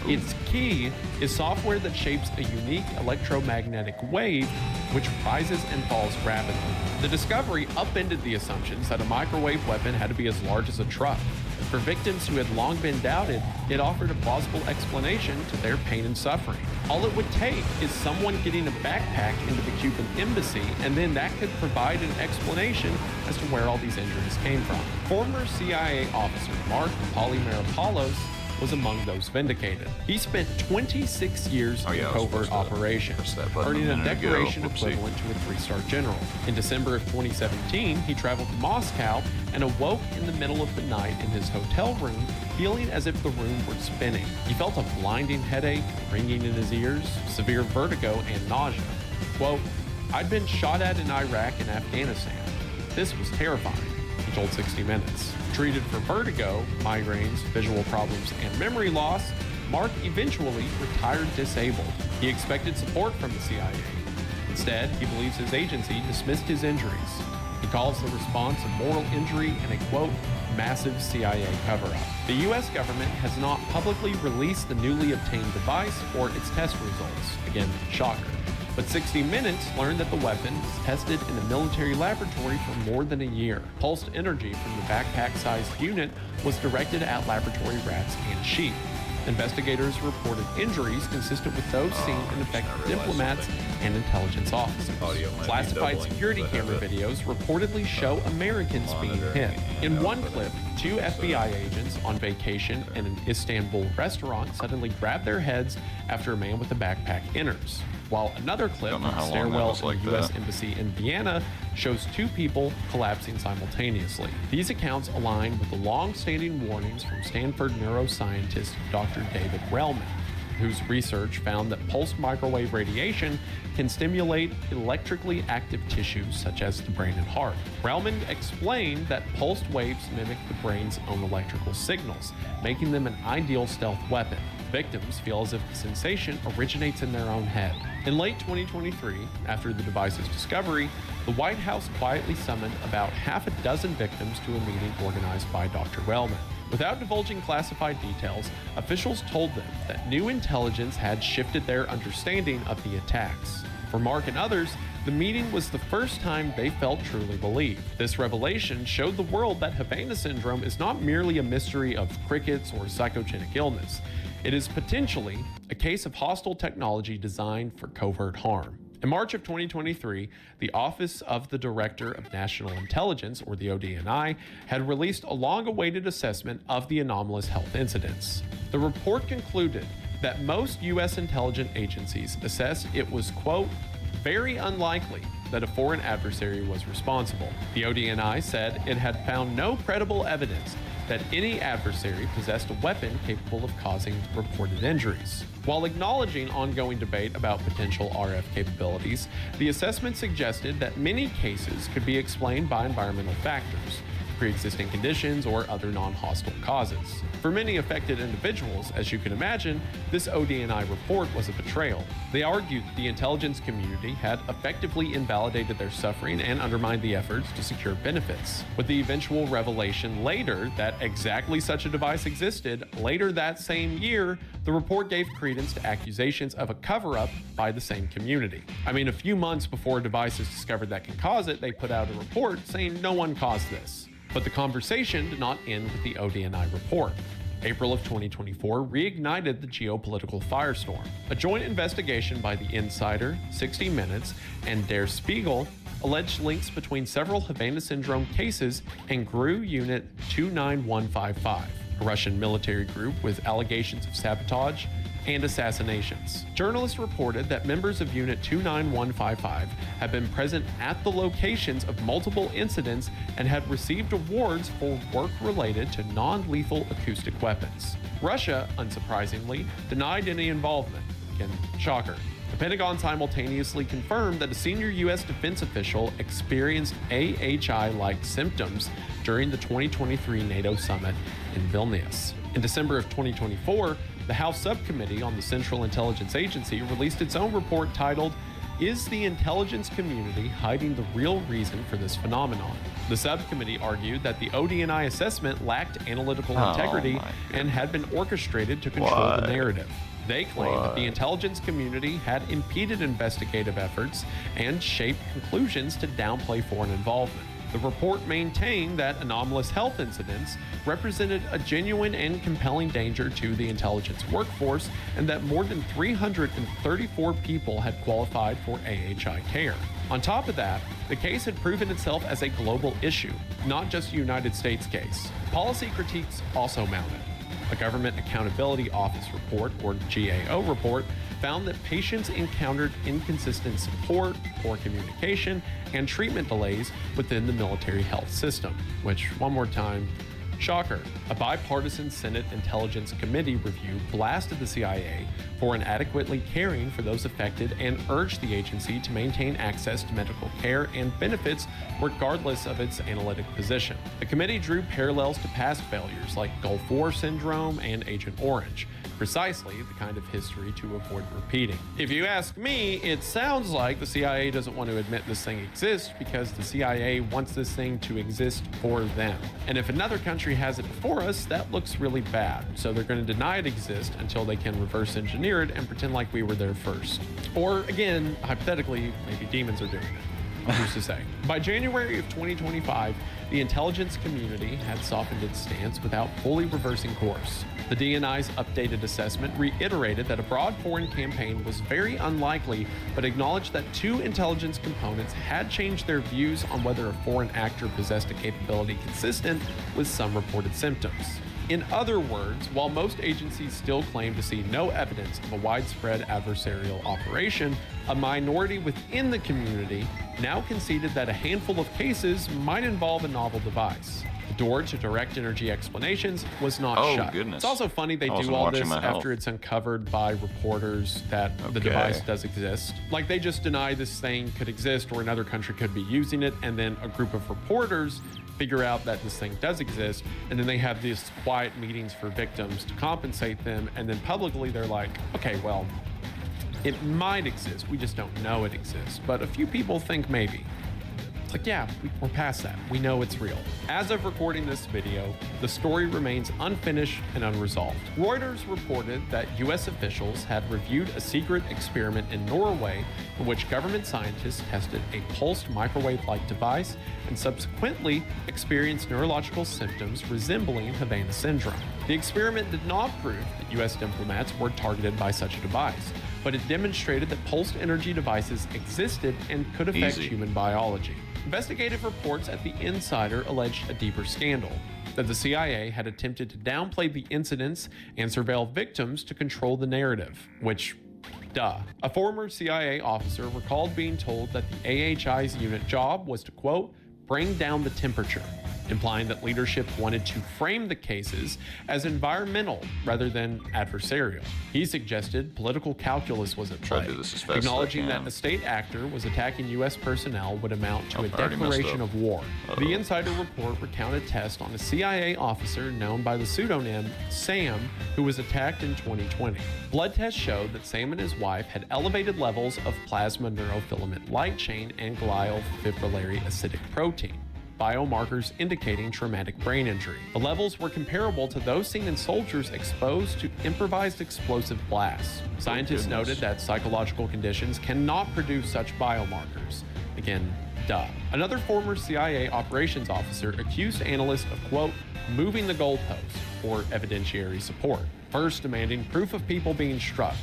[SPEAKER 2] Its key is software that shapes a unique electromagnetic wave which rises and falls rapidly. The discovery upended the assumptions that a microwave weapon had to be as large as a truck. For victims who had long been doubted, it offered a plausible explanation to their pain and suffering. All it would take is someone getting a backpack into the Cuban embassy, and then that could provide an explanation as to where all these injuries came from. Former CIA officer Mark Polymeropoulos was among those vindicated. He spent 26 years in covert operations, earning a decoration equivalent to a 3-star general. In December of 2017, he traveled to Moscow and awoke in the middle of the night in his hotel room, feeling as if the room were spinning. He felt a blinding headache, ringing in his ears, severe vertigo, and nausea. Quote, "I'd been shot at in Iraq and Afghanistan. This was terrifying," he told 60 Minutes. Treated for vertigo, migraines, visual problems, and memory loss, Mark eventually retired disabled. He expected support from the CIA. Instead, he believes his agency dismissed his injuries. He calls the response a moral injury and a, quote, massive CIA cover-up. The U.S. government has not publicly released the newly obtained device or its test results. Again, shocker. But 60 Minutes learned that the weapon was tested in a military laboratory for more than a year. Pulsed energy from the backpack-sized unit was directed at laboratory rats and sheep. Investigators reported injuries consistent with those seen in affected diplomats and intelligence officers. Classified security camera videos reportedly show Americans being hit. In one clip, 2 FBI agents on vacation in an Istanbul restaurant suddenly grab their heads after a man with a backpack enters. While another clip from the stairwell in the U.S. Embassy in Vienna shows 2 people collapsing simultaneously. These accounts align with the long-standing warnings from Stanford neuroscientist Dr. David Relman, whose research found that pulsed microwave radiation can stimulate electrically active tissues such as the brain and heart. Relman explained that pulsed waves mimic the brain's own electrical signals, making them an ideal stealth weapon. victims feel as if the sensation originates in their own head. In late 2023, after the device's discovery, the White House quietly summoned about half a dozen victims to a meeting organized by Dr. Wellman. Without divulging classified details, officials told them that new intelligence had shifted their understanding of the attacks. For Mark and others, the meeting was the first time they felt truly believed. This revelation showed the world that Havana syndrome is not merely a mystery of crickets or psychogenic illness. It is potentially a case of hostile technology designed for covert harm. In March of 2023, the Office of the Director of National Intelligence, or the ODNI, had released a long-awaited assessment of the anomalous health incidents. The report concluded that most U.S. intelligence agencies assessed it was, quote, very unlikely that a foreign adversary was responsible. The ODNI said it had found no credible evidence that any adversary possessed a weapon capable of causing reported injuries. While acknowledging ongoing debate about potential RF capabilities, the assessment suggested that many cases could be explained by environmental factors, pre-existing conditions, or other non-hostile causes. For many affected individuals, as you can imagine, this ODNI report was a betrayal. They argued that the intelligence community had effectively invalidated their suffering and undermined the efforts to secure benefits. With the eventual revelation later that exactly such a device existed, later that same year, the report gave credence to accusations of a cover-up by the same community. I mean, a few months before a device is discovered that can cause it, they put out a report saying no one caused this. But the conversation did not end with the ODNI report. April of 2024 reignited the geopolitical firestorm. A joint investigation by The Insider, 60 Minutes, and Der Spiegel alleged links between several Havana syndrome cases and GRU Unit 29155, a Russian military group with allegations of sabotage and assassinations. Journalists reported that members of Unit 29155 had been present at the locations of multiple incidents and had received awards for work related to non-lethal acoustic weapons. Russia, unsurprisingly, denied any involvement. Again, shocker. The Pentagon simultaneously confirmed that a senior U.S. defense official experienced AHI-like symptoms during the 2023 NATO summit in Vilnius. In December of 2024, the House Subcommittee on the Central Intelligence Agency released its own report titled, "Is the Intelligence Community Hiding the Real Reason for This Phenomenon?" The subcommittee argued that the ODNI assessment lacked analytical integrity and had been orchestrated to control the narrative. They claimed that the intelligence community had impeded investigative efforts and shaped conclusions to downplay foreign involvement. The report maintained that anomalous health incidents represented a genuine and compelling danger to the intelligence workforce, and that more than 334 people had qualified for AHI care. On top of that, the case had proven itself as a global issue, not just a United States case. Policy critiques also mounted. A Government Accountability Office report, or GAO report, found that patients encountered inconsistent support, poor communication, and treatment delays within the military health system, which, one more time, shocker. A bipartisan Senate Intelligence Committee review blasted the CIA for inadequately caring for those affected and urged the agency to maintain access to medical care and benefits regardless of its analytic position. The committee drew parallels to past failures like Gulf War syndrome and Agent Orange, precisely the kind of history to avoid repeating. If you ask me, it sounds like the CIA doesn't want to admit this thing exists because the CIA wants this thing to exist for them. And if another country has it before us, that looks really bad. So they're going to deny it exists until they can reverse engineer it and pretend like we were there first. Or again, hypothetically, maybe demons are doing it. Who's to say? By January of 2025, the intelligence community had softened its stance without fully reversing course. The DNI's updated assessment reiterated that a broad foreign campaign was very unlikely, but acknowledged that two intelligence components had changed their views on whether a foreign actor possessed a capability consistent with some reported symptoms. In other words, while most agencies still claim to see no evidence of a widespread adversarial operation, a minority within the community now conceded that a handful of cases might involve a novel device. The door to direct energy explanations was not shut.
[SPEAKER 1] Goodness.
[SPEAKER 2] It's also funny they do all this after it's uncovered by reporters that the device does exist. Like, they just deny this thing could exist or another country could be using it, and then a group of reporters figure out that this thing does exist, and then they have these quiet meetings for victims to compensate them, and then publicly they're like, okay, well, it might exist, we just don't know it exists, but a few people think maybe. It's like, yeah, we're past that. We know it's real. As of recording this video, the story remains unfinished and unresolved. Reuters reported that US officials had reviewed a secret experiment in Norway in which government scientists tested a pulsed microwave-like device and subsequently experienced neurological symptoms resembling Havana syndrome. The experiment did not prove that US diplomats were targeted by such a device, but it demonstrated that pulsed energy devices existed and could affect human biology. Investigative reports at The Insider alleged a deeper scandal, that the CIA had attempted to downplay the incidents and surveil victims to control the narrative, which, duh. A former CIA officer recalled being told that the AHI's unit job was to, quote, bring down the temperature, implying that leadership wanted to frame the cases as environmental rather than adversarial. He suggested political calculus was at play, acknowledging that a state actor was attacking U.S. personnel would amount to a declaration of war. The Insider report recounted tests on a CIA officer known by the pseudonym Sam, who was attacked in 2020. Blood tests showed that Sam and his wife had elevated levels of plasma neurofilament light chain and glial fibrillary acidic protein, biomarkers indicating traumatic brain injury. The levels were comparable to those seen in soldiers exposed to improvised explosive blasts. Scientists noted that psychological conditions cannot produce such biomarkers. Again, duh. Another former CIA operations officer accused analysts of, quote, moving the goalposts for evidentiary support, first demanding proof of people being struck,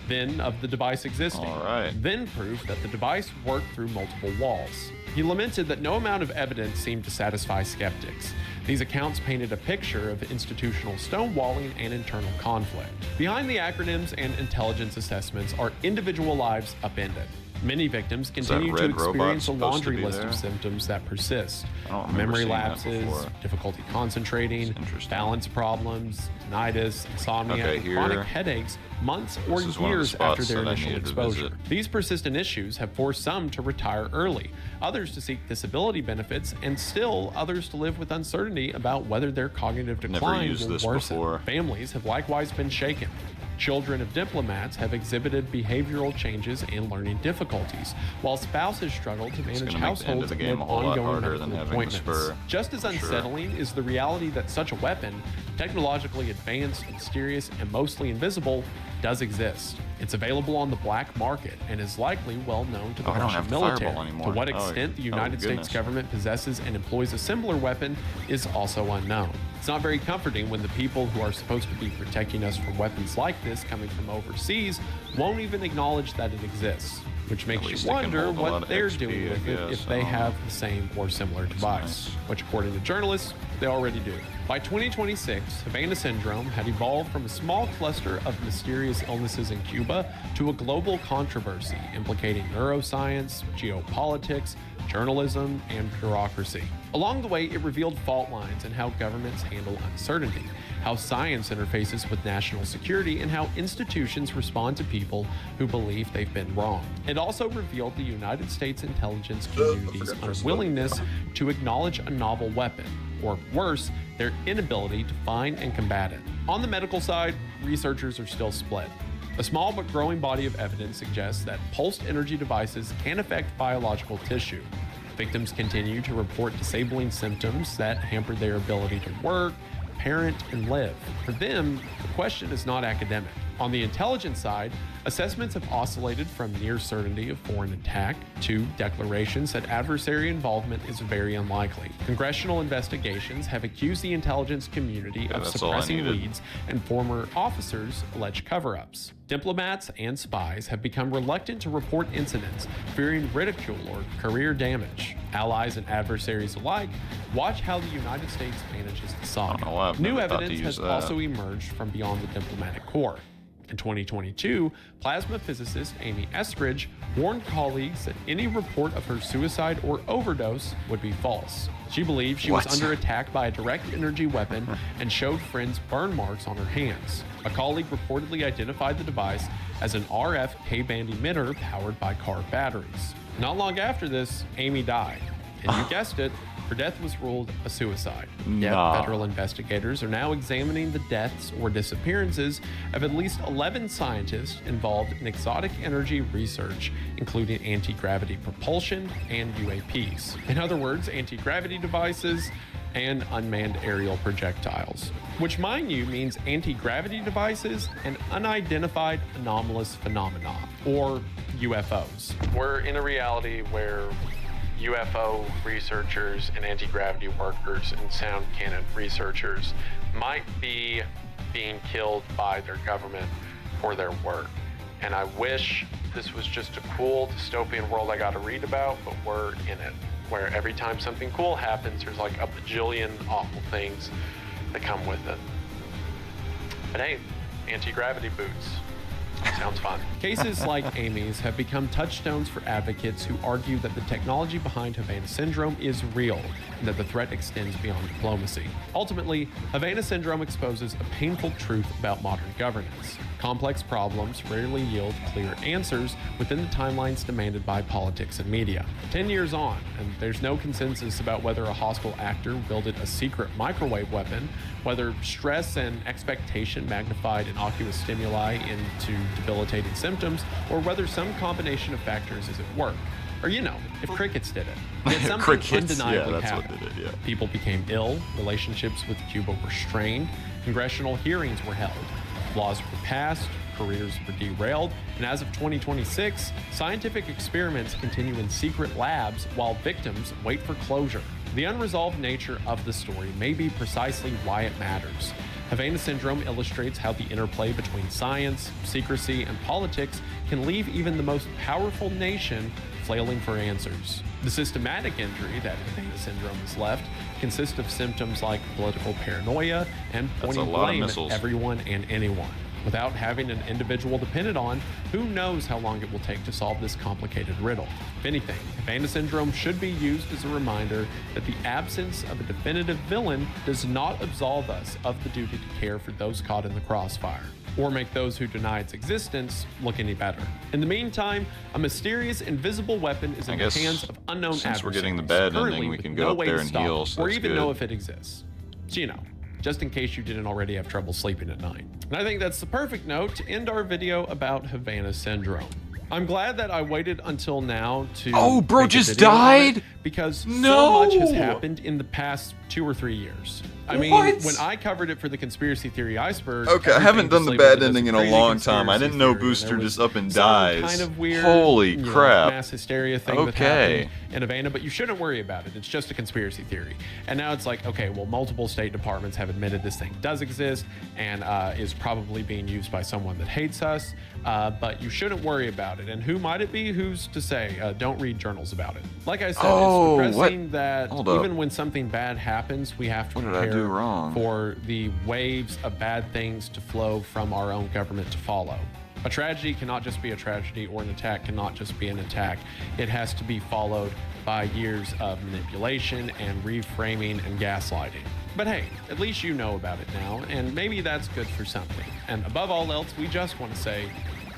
[SPEAKER 2] then of the device existing, then proof that the device worked through multiple walls. He lamented that no amount of evidence seemed to satisfy skeptics. These accounts painted a picture of institutional stonewalling and internal conflict. Behind the acronyms and intelligence assessments are individual lives upended. Many victims continue to experience a laundry list of symptoms that persist. Memory lapses, difficulty concentrating, balance problems, tinnitus, insomnia, and chronic headaches months or years after their initial exposure. These persistent issues have forced some to retire early, others to seek disability benefits, and still others to live with uncertainty about whether their cognitive decline will worsen. Families have likewise been shaken. Children of diplomats have exhibited behavioral changes and learning difficulties, while spouses struggle to manage households amid ongoing medical appointments. Just as unsettling is the reality that such a weapon, technologically advanced, mysterious, and mostly invisible, does exist. It's available on the black market and is likely well known to the Russian military. To what extent the United States government possesses and employs a similar weapon is also unknown. It's not very comforting when the people who are supposed to be protecting us from weapons like this coming from overseas won't even acknowledge that it exists, which makes you wonder what they're doing with it if they have the same or similar device, which according to journalists, they already do. By 2026, Havana syndrome had evolved from a small cluster of mysterious illnesses in Cuba to a global controversy implicating neuroscience, geopolitics, journalism, and bureaucracy. Along the way, it revealed fault lines in how governments handle uncertainty, how science interfaces with national security, and how institutions respond to people who believe they've been wrong. It also revealed the United States intelligence community's unwillingness to acknowledge a novel weapon, or worse, their inability to find and combat it. On the medical side, researchers are still split. A small but growing body of evidence suggests that pulsed energy devices can affect biological tissue. Victims continue to report disabling symptoms that hamper their ability to work, parent, and live. For them, the question is not academic. On the intelligence side, assessments have oscillated from near certainty of foreign attack to declarations that adversary involvement is very unlikely. Congressional investigations have accused the intelligence community of suppressing leads, and former officers allege cover-ups. Diplomats and spies have become reluctant to report incidents, fearing ridicule or career damage. Allies and adversaries alike watch how the United States manages the saga. New evidence has also emerged from beyond the diplomatic corps. In 2022, plasma physicist Amy Estridge warned colleagues that any report of her suicide or overdose would be false. She believed she was under attack by a direct energy weapon and showed friends burn marks on her hands. A colleague reportedly identified the device as an RF K-band emitter powered by car batteries. Not long after this, Amy died. And you guessed it, Her death was ruled a suicide. Yet,
[SPEAKER 1] Nah.
[SPEAKER 2] federal investigators are now examining the deaths or disappearances of at least 11 scientists involved in exotic energy research, including anti-gravity propulsion and UAPs. In other words, anti-gravity devices and unmanned aerial projectiles, which, mind you, means anti-gravity devices and unidentified anomalous phenomena, or UFOs. We're in a reality where UFO researchers and anti-gravity workers and sound cannon researchers might be being killed by their government for their work. And I wish this was just a cool dystopian world I got to read about, but we're in it, where every time something cool happens, there's like a bajillion awful things that come with it. But hey, anti-gravity boots. Sounds fun. Cases like Amy's have become touchstones for advocates who argue that the technology behind Havana syndrome is real and that the threat extends beyond diplomacy. Ultimately, Havana syndrome exposes a painful truth about modern governance. Complex problems rarely yield clear answers within the timelines demanded by politics and media. 10 years on, and there's no consensus about whether a hostile actor wielded a secret microwave weapon, whether stress and expectation magnified innocuous stimuli into debilitating symptoms, or whether some combination of factors is at work. Or, you know, if crickets did it. Yet something
[SPEAKER 1] Crickets,
[SPEAKER 2] undeniably
[SPEAKER 1] yeah, that's
[SPEAKER 2] happened.
[SPEAKER 1] what did it, yeah.
[SPEAKER 2] People became ill, relationships with Cuba were strained, congressional hearings were held, laws were passed, careers were derailed, and as of 2026, scientific experiments continue in secret labs while victims wait for closure. The unresolved nature of the story may be precisely why it matters. Havana syndrome illustrates how the interplay between science, secrecy, and politics can leave even the most powerful nation flailing for answers. The systematic injury that Havana syndrome has left consists of symptoms like political paranoia and pointing blame at everyone and anyone. Without having an individual dependent on, who knows how long it will take to solve this complicated riddle. If anything, Havana syndrome should be used as a reminder that the absence of a definitive villain does not absolve us of the duty to care for those caught in the crossfire, or make those who deny its existence look any better. In the meantime, a mysterious invisible weapon is in the hands of unknown adversaries.
[SPEAKER 1] Since we're getting the bad ending, we can go up there and heal, so
[SPEAKER 2] or
[SPEAKER 1] that's
[SPEAKER 2] even
[SPEAKER 1] good.
[SPEAKER 2] know if it exists. So, you know, just in case you didn't already have trouble sleeping at night. And I think that's the perfect note to end our video about Havana syndrome. I'm glad that I waited until now to
[SPEAKER 1] Oh, bro
[SPEAKER 2] make a
[SPEAKER 1] just
[SPEAKER 2] video on it,
[SPEAKER 1] died?
[SPEAKER 2] because so
[SPEAKER 1] No!
[SPEAKER 2] much has happened in the past 2 or 3 years. I mean,
[SPEAKER 1] What?
[SPEAKER 2] when I covered it for the conspiracy theory iceberg,
[SPEAKER 1] Okay, I haven't done the
[SPEAKER 2] everything was
[SPEAKER 1] bad
[SPEAKER 2] labeled as
[SPEAKER 1] ending
[SPEAKER 2] a
[SPEAKER 1] in a
[SPEAKER 2] crazy
[SPEAKER 1] long time. I
[SPEAKER 2] conspiracy
[SPEAKER 1] didn't know
[SPEAKER 2] theory, and
[SPEAKER 1] Booster
[SPEAKER 2] there was
[SPEAKER 1] just up and
[SPEAKER 2] some
[SPEAKER 1] dies.
[SPEAKER 2] kind of weird,
[SPEAKER 1] Holy
[SPEAKER 2] you know,
[SPEAKER 1] crap.
[SPEAKER 2] mass hysteria thing that
[SPEAKER 1] Okay.
[SPEAKER 2] happened in Havana, but you shouldn't worry about it. It's just a conspiracy theory. And now it's like, okay, well, multiple state departments have admitted this thing does exist and is probably being used by someone that hates us, but you shouldn't worry about it. And who might it be? Who's to say? Don't read journals about it. Like I said,
[SPEAKER 1] Oh,
[SPEAKER 2] it's depressing that
[SPEAKER 1] Hold up.
[SPEAKER 2] even when something bad happens, we have to
[SPEAKER 1] What did I do
[SPEAKER 2] prepare
[SPEAKER 1] wrong?
[SPEAKER 2] for the waves of bad things to flow from our own government to follow. A tragedy cannot just be a tragedy, or an attack cannot just be an attack. It has to be followed by years of manipulation and reframing and gaslighting. But hey, at least you know about it now, and maybe that's good for something. And above all else, we just want to say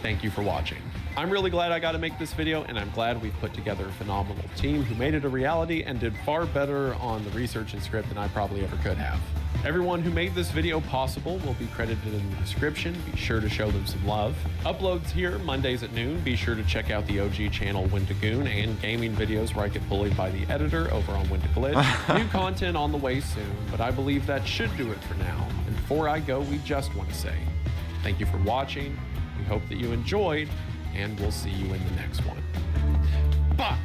[SPEAKER 2] thank you for watching. I'm really glad I got to make this video, and I'm glad we've put together a phenomenal team who made it a reality and did far better on the research and script than I probably ever could have. Everyone who made this video possible will be credited in the description. Be sure to show them some love. Uploads here Mondays at noon. Be sure to check out the OG channel Windagoon and gaming videos where I get bullied by the editor over on Windaglitch. New content on the way soon, but I believe that should do it for now. And before I go, we just want to say thank you for watching. We hope that you enjoyed, and we'll see you in the next one. Bye!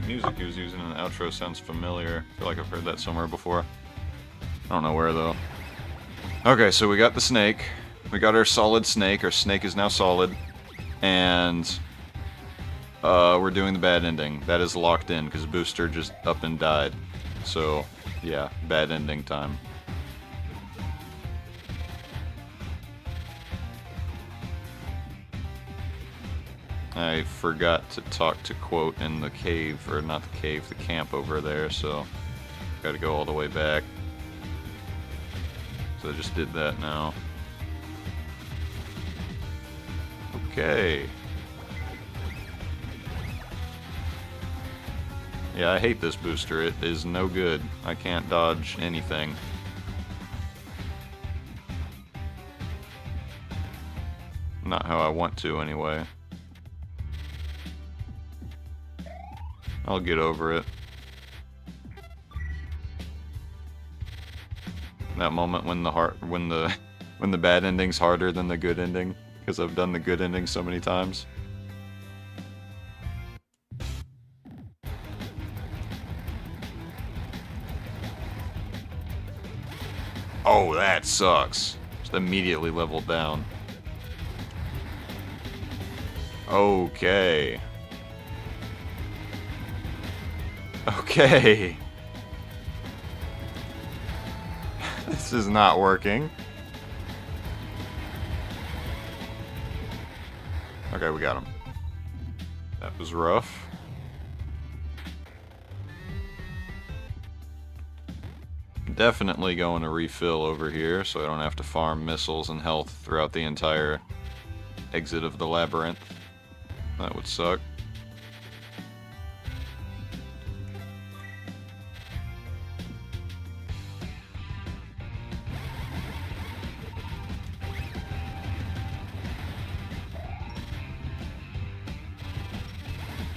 [SPEAKER 1] The music he was using in the outro sounds familiar. I feel like I've heard that somewhere before. I don't know where though. Okay, so we got the snake. We got our solid snake. Our snake is now solid. And we're doing the bad ending. That is locked in because Booster just up and died. So yeah, bad ending time. I forgot to talk to Quote in the cave, or not the cave, the camp over there, so gotta go all the way back. So I just did that now. Okay. Yeah, I hate this booster. It is no good. I can't dodge anything. Not how I want to, anyway. I'll get over it. That moment when when the bad ending's harder than the good ending, because I've done the good ending so many times. Oh, that sucks. Just immediately leveled down. Okay. Okay. This is not working. Okay, we got him. That was rough. Definitely going to refill over here so I don't have to farm missiles and health throughout the entire exit of the labyrinth. That would suck.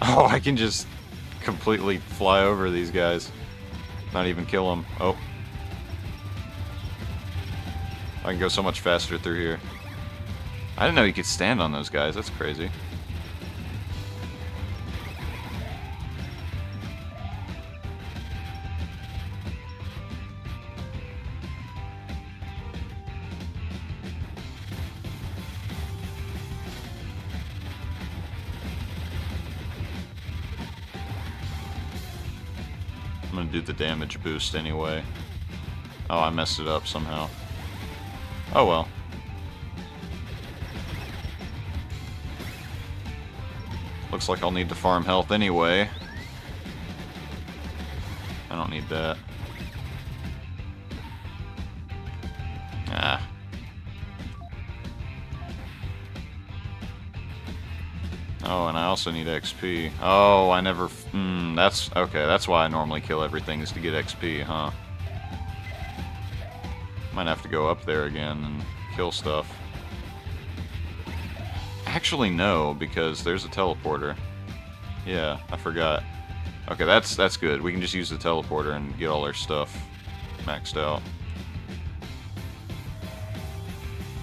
[SPEAKER 1] Oh, I can just completely fly over these guys. Not even kill them. Oh. I can go so much faster through here. I didn't know you could stand on those guys. That's crazy. I'm gonna do the damage boost anyway. Oh, I messed it up somehow. Oh well. Looks like I'll need to farm health anyway. I don't need that. Ah. Oh, and I also need XP. Oh, I never... that's... Okay, that's why I normally kill everything, is to get XP, huh? Might have to go up there again and kill stuff. Actually, no, because there's a teleporter. Yeah, I forgot. Okay, that's good. We can just use the teleporter and get all our stuff maxed out.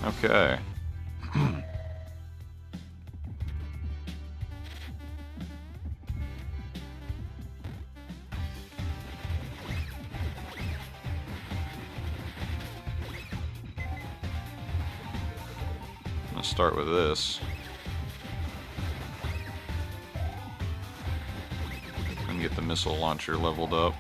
[SPEAKER 1] Okay. Let's start with this. And get the missile launcher leveled up.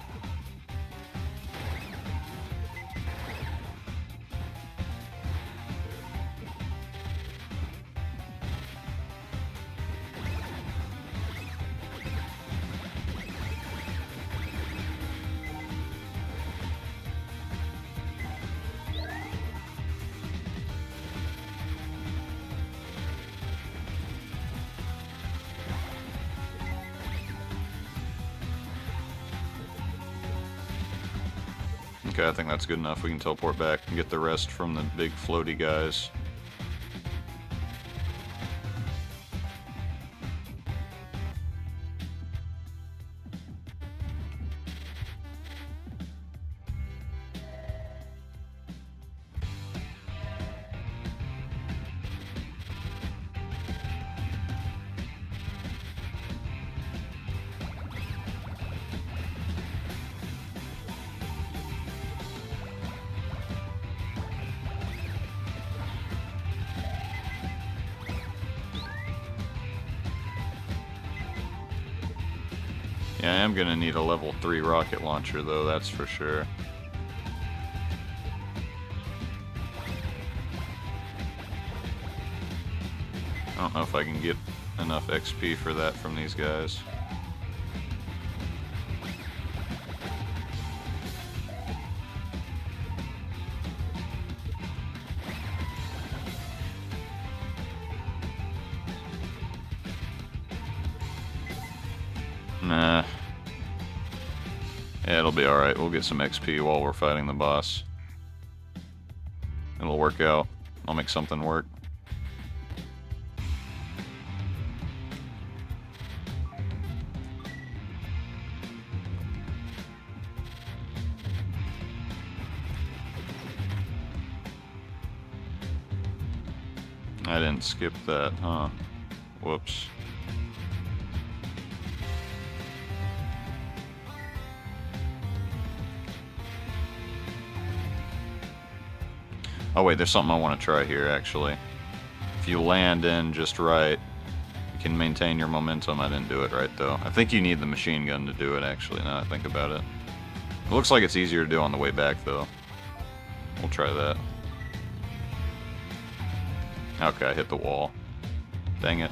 [SPEAKER 1] Okay, I think that's good enough. We can teleport back and get the rest from the big floaty guys. Yeah, I am gonna need a level 3 rocket launcher though, that's for sure. I don't know if I can get enough XP for that from these guys. Nah. Yeah, it'll be alright. We'll get some XP while we're fighting the boss. It'll work out. I'll make something work. I didn't skip that, huh? Whoops. Oh wait, there's something I want to try here, actually. If you land in just right, you can maintain your momentum. I didn't do it right, though. I think you need the machine gun to do it, actually, now that I think about it. It looks like it's easier to do on the way back, though. We'll try that. Okay, I hit the wall. Dang it.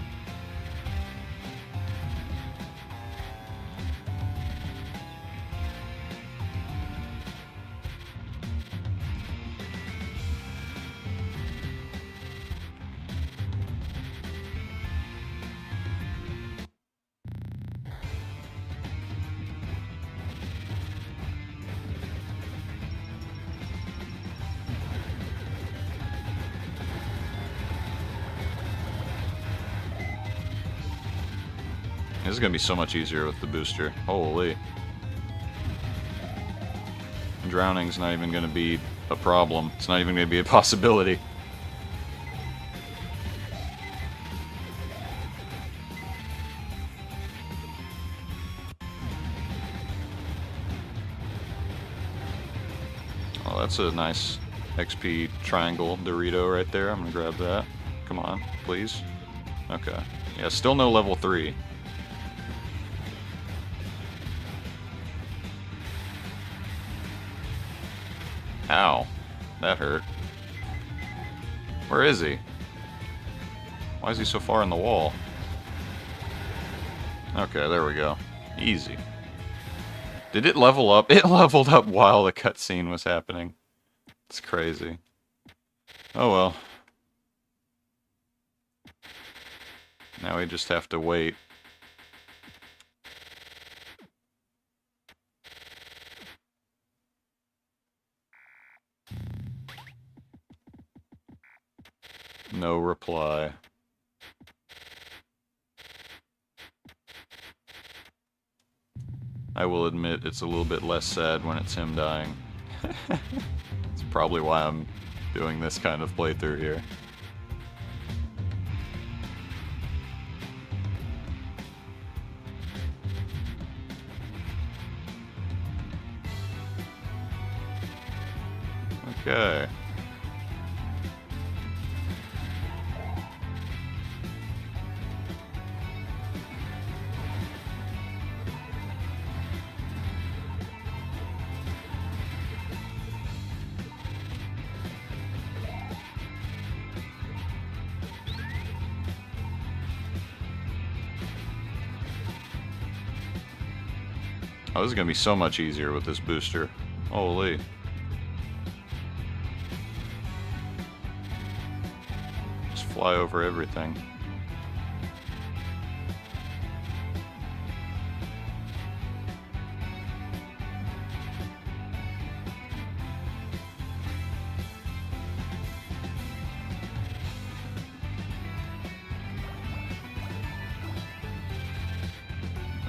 [SPEAKER 1] This is going to be so much easier with the booster. Holy. Drowning's not even going to be a problem. It's not even going to be a possibility. Oh, that's a nice XP triangle Dorito right there. I'm going to grab that. Come on, please. Okay. Yeah, still no level 3. Ow. That hurt. Where is he? Why is he so far in the wall? Okay, there we go. Easy. Did it level up? It leveled up while the cutscene was happening. It's crazy. Oh well. Now we just have to wait. No reply. I will admit it's a little bit less sad when it's him dying. It's probably why I'm doing this kind of playthrough here. Okay. Oh, this is gonna be so much easier with this booster. Holy. Just fly over everything.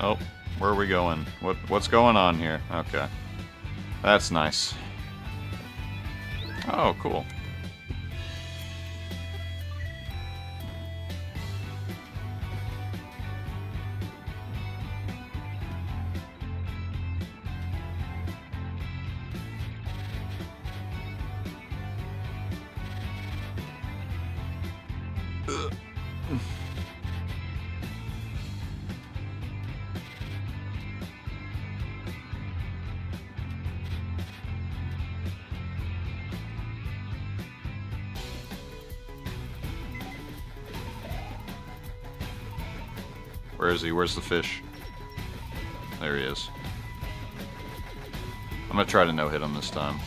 [SPEAKER 1] Oh. Where are we going? What's going on here? Okay. That's nice. Oh, cool. Where is he? Where's the fish? There he is. I'm gonna try to no-hit him this time.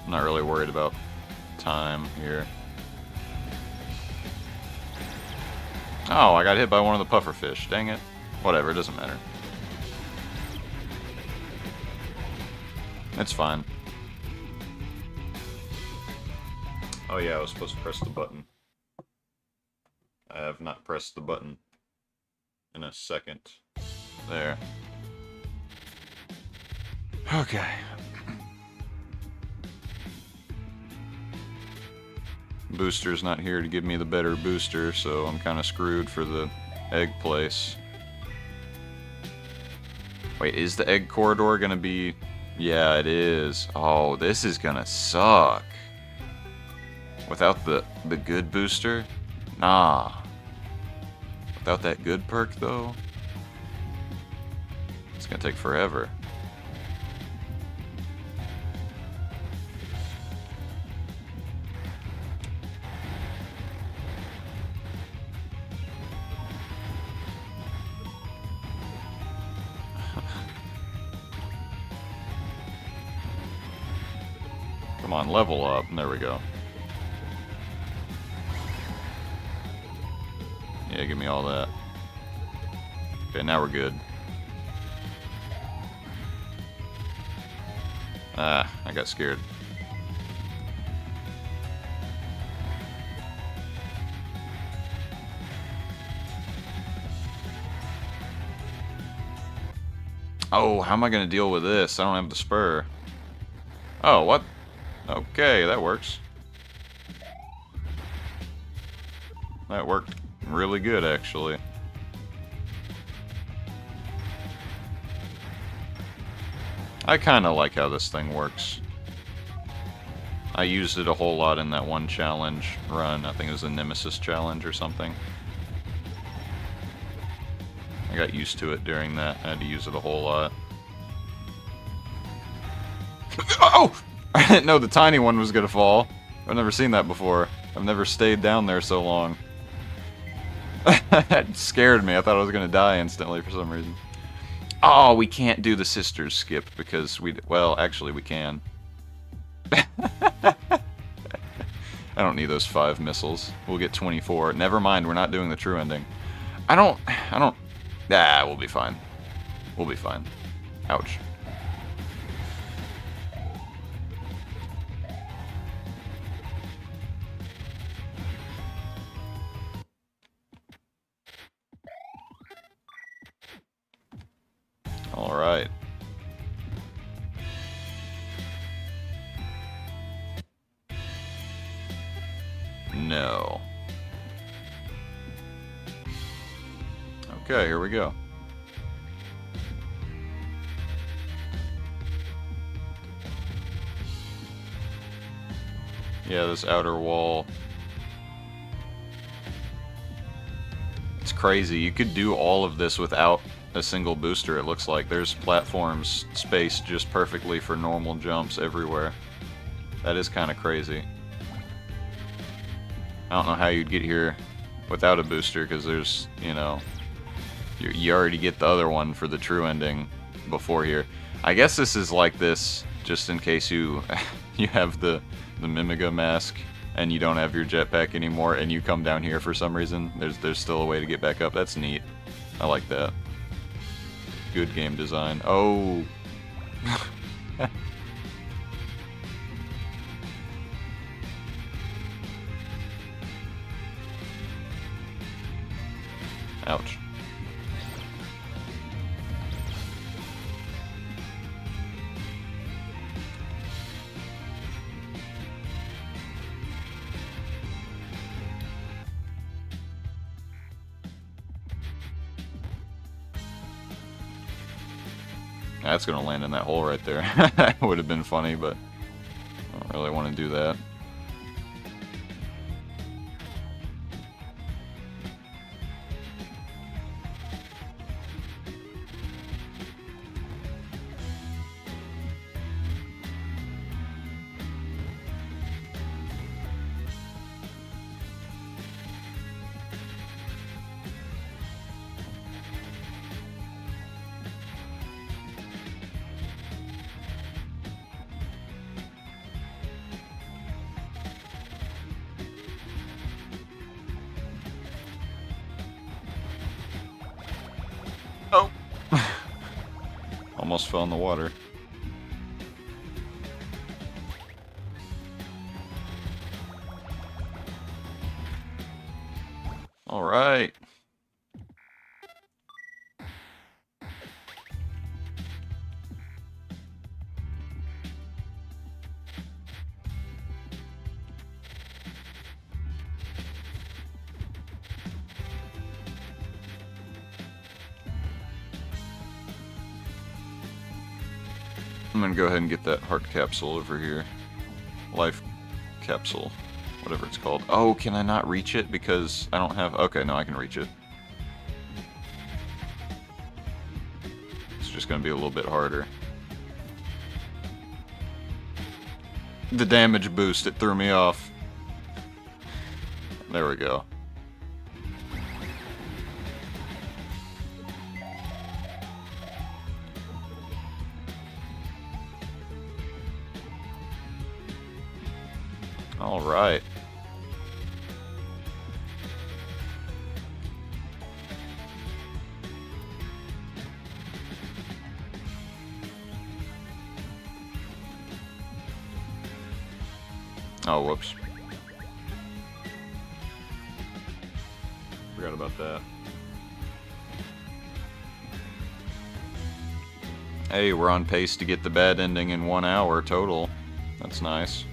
[SPEAKER 1] I'm not really worried about time here. Oh, I got hit by one of the puffer fish. Dang it. Whatever, it doesn't matter. It's fine. Oh yeah, I was supposed to press the button. I have not pressed the button in a second. There. Okay. Booster's not here to give me the better booster, so I'm kind of screwed for the egg place. Wait, is the egg corridor gonna be... Yeah, it is. Oh, this is gonna suck. Without the good booster? Nah. Without that good perk, though? It's gonna take forever. Come on, level up. There we go. Yeah, give me all that. Okay, now we're good. Ah, I got scared. Oh, how am I going to deal with this? I don't have the spur. Oh, what? Okay, that works. That worked really good, actually. I kind of like how this thing works. I used it a whole lot in that one challenge run. I think it was a Nemesis challenge or something. I got used to it during that. I had to use it a whole lot. Oh! I didn't know the tiny one was gonna fall. I've never seen that before. I've never stayed down there so long. That scared me. I thought I was gonna die instantly for some reason. Oh, we can't do the sisters skip because we... Well, actually we can. I don't need those 5 missiles. We'll get 24. Never mind, we're not doing the true ending. I don't... Ah, we'll be fine. We'll be fine. Ouch. All right. No. Okay, here we go. Yeah, this outer wall. It's crazy. You could do all of this without a single booster, it looks like. There's platforms spaced just perfectly for normal jumps everywhere. That is kind of crazy. I don't know how you'd get here without a booster, because there's, you know, you already get the other one for the true ending before here. I guess this is like this just in case you you have the Mimiga mask and you don't have your jetpack anymore and you come down here for some reason. There's still a way to get back up. That's neat. I like that. Good game design. Oh. Ouch. That's gonna land in that hole right there. That would have been funny, but I don't really want to do that. Oh! Almost fell in the water. Alright. I'm gonna go ahead and get that heart capsule over here. Life capsule. Whatever it's called. Oh, can I not reach it because I don't have... Okay, no, I can reach it. It's just gonna be a little bit harder. The damage boost, it threw me off. There we go. All right. Oh, whoops. Forgot about that. Hey, we're on pace to get the bad ending in 1 hour total. That's nice.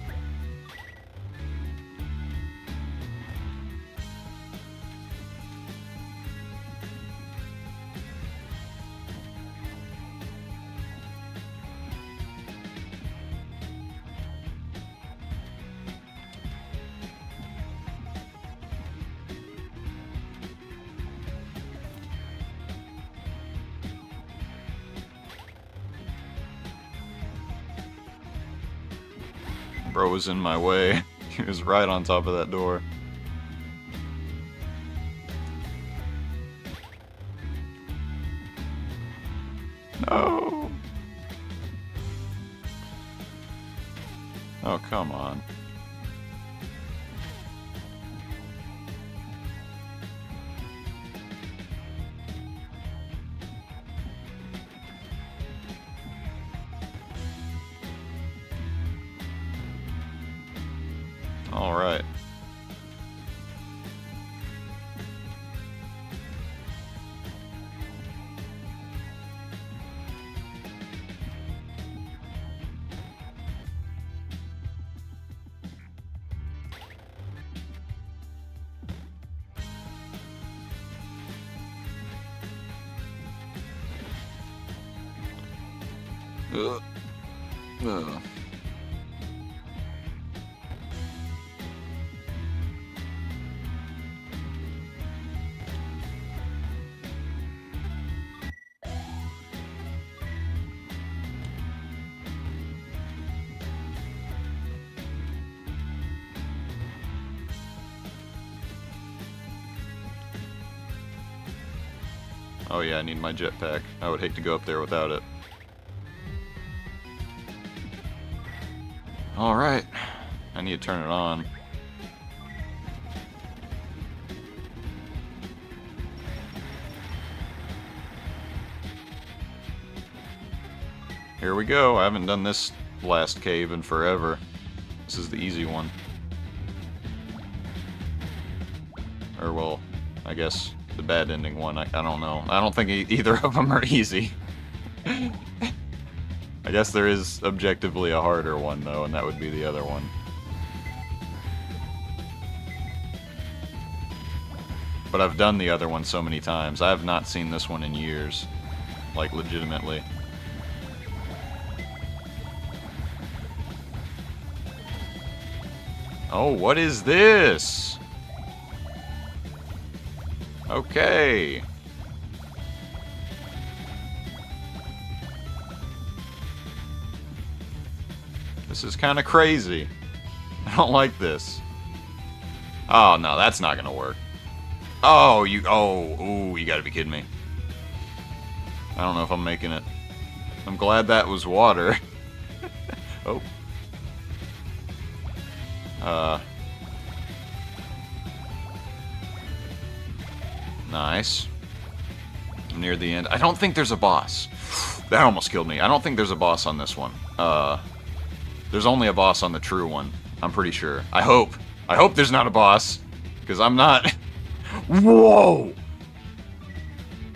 [SPEAKER 1] Bro was in my way. He was right on top of that door. No! Oh, come on. All right. Ugh. Ugh. Oh yeah, I need my jetpack. I would hate to go up there without it. Alright. I need to turn it on. Here we go. I haven't done this last cave in forever. This is the easy one. Or, well, I guess the bad ending one. I don't know. I don't think either of them are easy. I guess there is objectively a harder one, though, and that would be the other one. But I've done the other one so many times. I have not seen this one in years. Like, legitimately. Oh, what is this? Okay. This is kind of crazy. I don't like this. Oh, no, that's not gonna work. Oh, you gotta be kidding me. I don't know if I'm making it. I'm glad that was water. Oh. Nice. I'm near the end. I don't think there's a boss. That almost killed me. I don't think there's a boss on this one. There's only a boss on the true one. I'm pretty sure. I hope. I hope there's not a boss. Because I'm not... Whoa!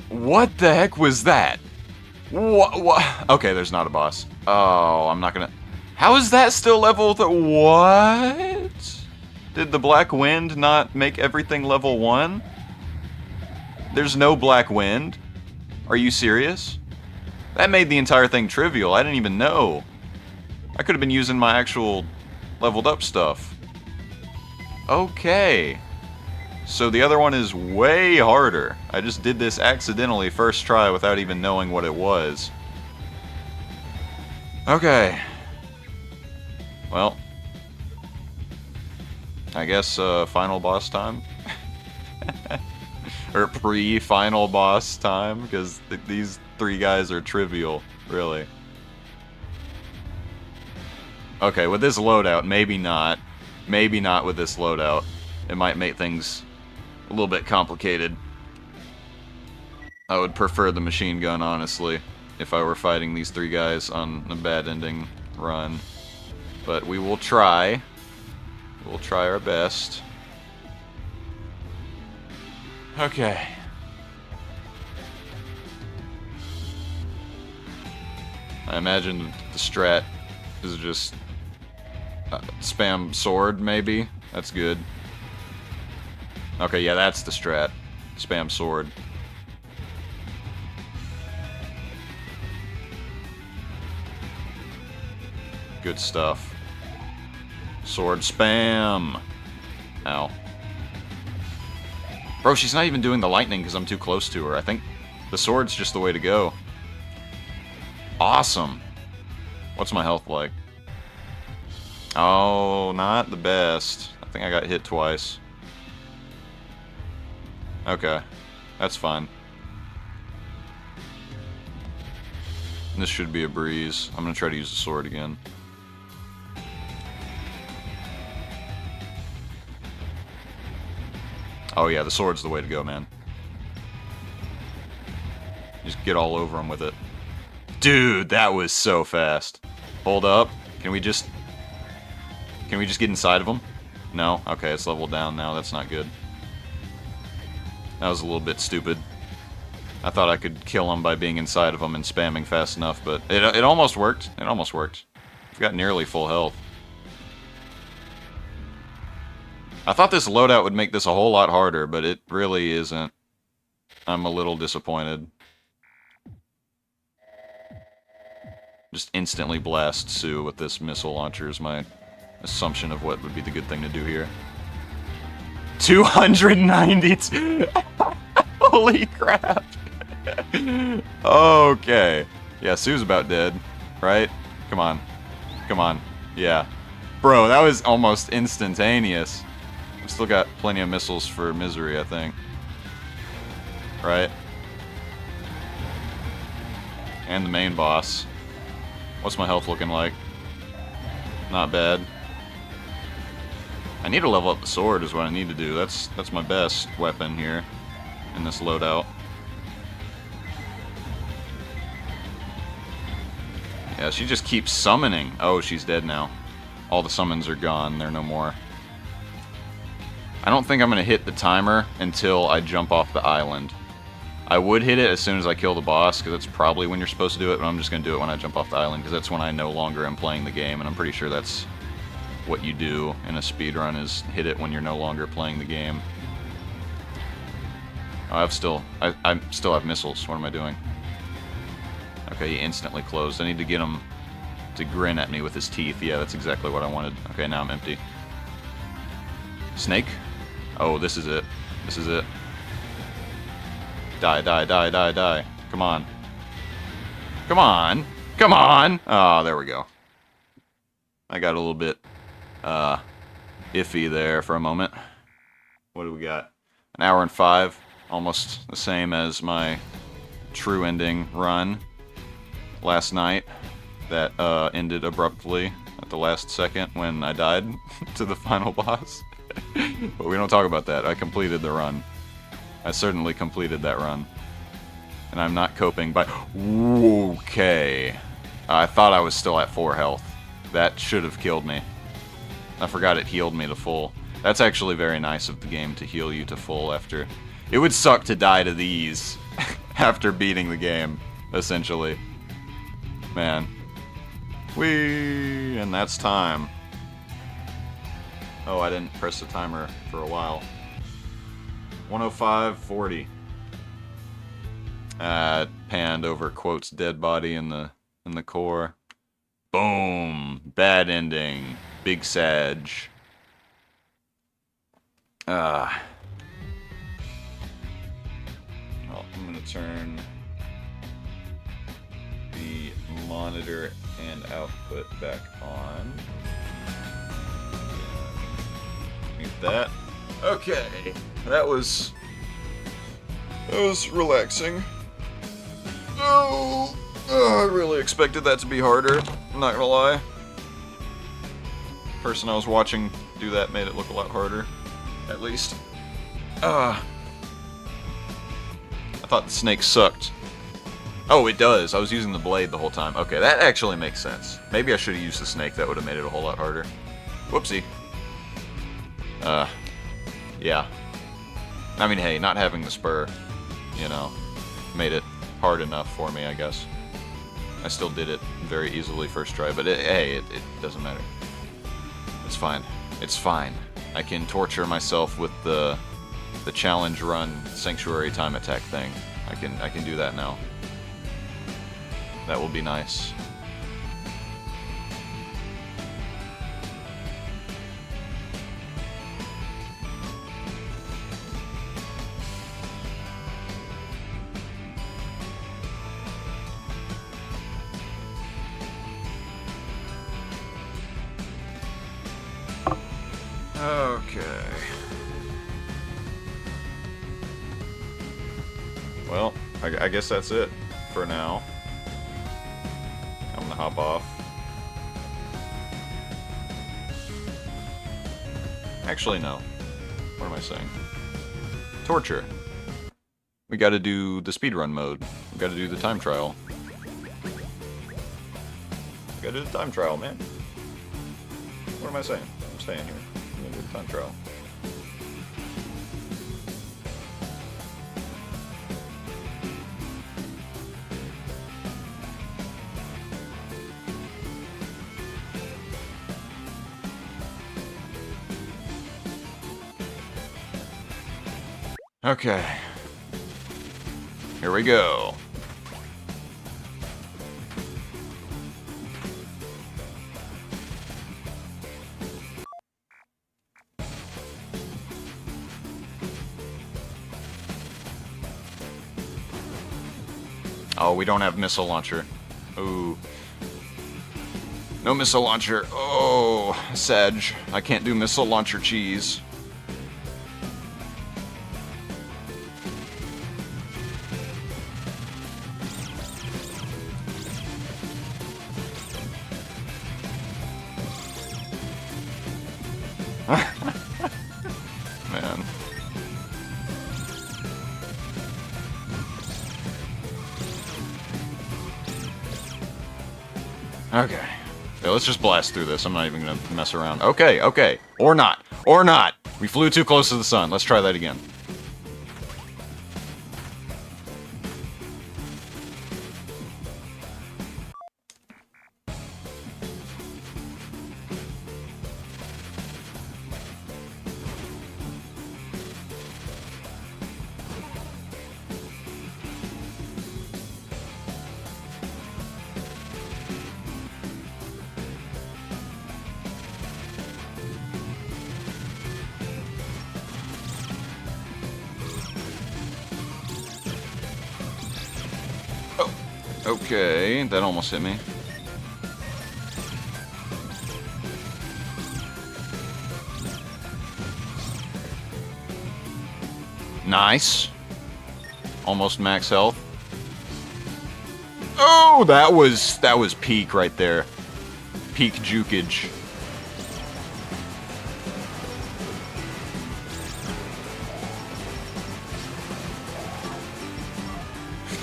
[SPEAKER 1] What the heck was that? What? Okay, there's not a boss. Oh, I'm not gonna... How is that still level What? Did the Black Wind not make everything level 1? There's no Black Wind? Are you serious? That made the entire thing trivial. I didn't even know. I could have been using my actual leveled up stuff. Okay. So the other one is way harder. I just did this accidentally first try without even knowing what it was. Okay. Well. I guess final boss time? Or pre-final boss time, because these 3 guys are trivial, really. Okay, with this loadout, maybe not. Maybe not with this loadout. It might make things a little bit complicated. I would prefer the machine gun, honestly, if I were fighting these 3 guys on a bad ending run. But we will try. We'll try our best. Okay. I imagine the strat is just spam sword, maybe? That's good. Okay, yeah, that's the strat. Spam sword. Good stuff. Sword spam! Ow. Bro, she's not even doing the lightning because I'm too close to her. I think the sword's just the way to go. Awesome. What's my health like? Oh, not the best. I think I got hit twice. Okay. That's fine. This should be a breeze. I'm gonna try to use the sword again. Oh yeah, the sword's the way to go, man. Just get all over him with it. Dude, that was so fast. Hold up. Can we just get inside of him? No? Okay, it's leveled down now. That's not good. That was a little bit stupid. I thought I could kill him by being inside of him and spamming fast enough, but it almost worked. It almost worked. I've got nearly full health. I thought this loadout would make this a whole lot harder, but it really isn't. I'm a little disappointed. Just instantly blast Sue with this missile launcher is my assumption of what would be the good thing to do here. 292! Holy crap! Okay. Yeah, Sue's about dead, right? Come on. Come on. Yeah. Bro, that was almost instantaneous. I've still got plenty of missiles for Misery, I think. Right? And the main boss. What's my health looking like? Not bad. I need to level up the sword is what I need to do. That's my best weapon here in this loadout. Yeah, she just keeps summoning. Oh, she's dead now. All the summons are gone. They're no more. I don't think I'm going to hit the timer until I jump off the island. I would hit it as soon as I kill the boss, because that's probably when you're supposed to do it, but I'm just going to do it when I jump off the island, because that's when I no longer am playing the game, and I'm pretty sure that's what you do in a speedrun, is hit it when you're no longer playing the game. Oh, I still have missiles. What am I doing? Okay, he instantly closed. I need to get him to grin at me with his teeth. Yeah, that's exactly what I wanted. Okay, now I'm empty. Snake? Oh, this is it. This is it. Die, die, die, die, die. Come on. Come on. Come on! Oh, there we go. I got a little bit iffy there for a moment. What do we got? An hour and 5. Almost the same as my true ending run last night. That ended abruptly at the last second when I died to the final boss. But we don't talk about that. I completed the run. I certainly completed that run. And I'm not coping by... Okay. I thought I was still at 4 health. That should have killed me. I forgot it healed me to full. That's actually very nice of the game to heal you to full after It would suck to die to these after beating the game, essentially. Man. Whee! And that's time. Oh, I didn't press the timer for a while. 105:40. Panned over Quote's dead body in the core. Boom! Bad ending. Big Sag. Well, I'm gonna turn the monitor and output back on. Mute that. Okay, that was relaxing. Oh, I really expected that to be harder. I'm not gonna lie. Person I was watching do that made it look a lot harder, at least. I thought the snake sucked. Oh, it does. I was using the blade the whole time. Okay, that actually makes sense. Maybe I should have used the snake. That would have made it a whole lot harder. Whoopsie. Yeah. I mean, hey, not having the spur, you know, made it hard enough for me, I guess. I still did it very easily first try, but hey, it doesn't matter. It's fine. It's fine. I can torture myself with the challenge run sanctuary time attack thing. I can do that now. That will be nice. Okay. Well, I guess that's it for now. I'm gonna hop off. Actually, no. What am I saying? Torture. We gotta do the speedrun mode. We gotta do the time trial. We gotta do the time trial, man. What am I saying? I'm staying here. I'm gonna do the time trial. Okay. Here we go. Oh, we don't have missile launcher. Ooh. No missile launcher. Oh, Sag. I can't do missile launcher cheese. Man. Okay. Yeah, let's just blast through this. I'm not even gonna mess around. Okay, okay. Or not. Or not. We flew too close to the sun. Let's try that again. Okay, that almost hit me. Nice. Almost max health. Oh, that was peak right there. Peak jukage.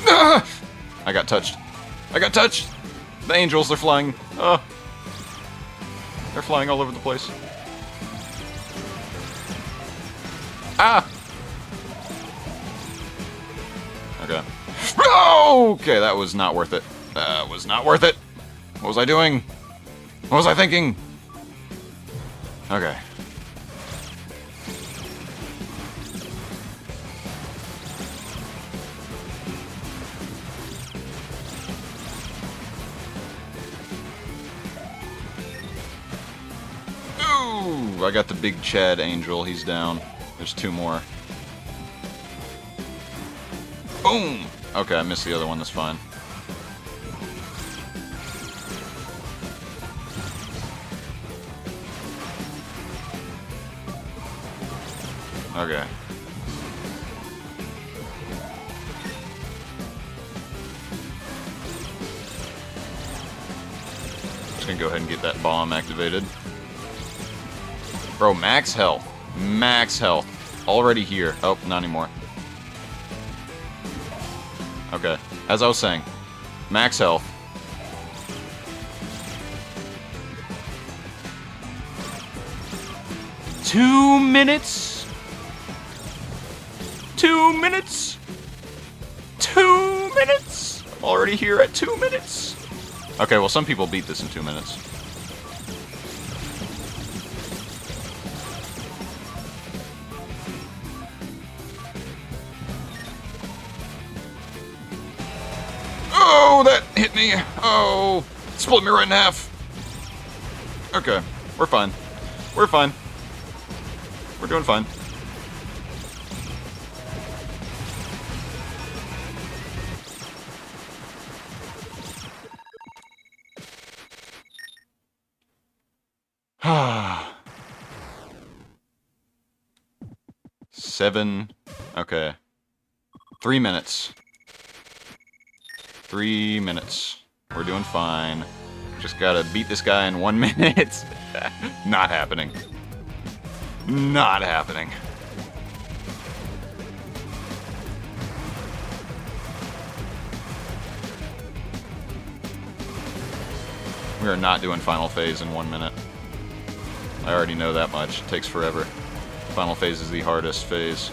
[SPEAKER 1] Ah! I got touched. I got touched! The angels, they're flying. Oh. They're flying all over the place. Ah! Okay. Oh, okay, that was not worth it. That was not worth it. What was I doing? What was I thinking? Okay. Ooh, I got the big Chad Angel. He's down. There's 2 more. Boom! Okay, I missed the other one. That's fine. Okay. Just gonna go ahead and get that bomb activated. Bro, max health. Max health. Already here. Oh, not anymore. Okay. As I was saying, max health. Two minutes? 2 minutes? 2 minutes? I'm already here at 2 minutes? Okay, well, some people beat this in 2 minutes. Oh, that hit me. Oh, split me right in half. Okay, we're fine. We're fine. We're doing fine. Seven. Okay. 3 minutes. 3 minutes. We're doing fine. Just gotta beat this guy in 1 minute. Not happening. Not happening. We are not doing final phase in 1 minute. I already know that much. It takes forever. Final phase is the hardest phase.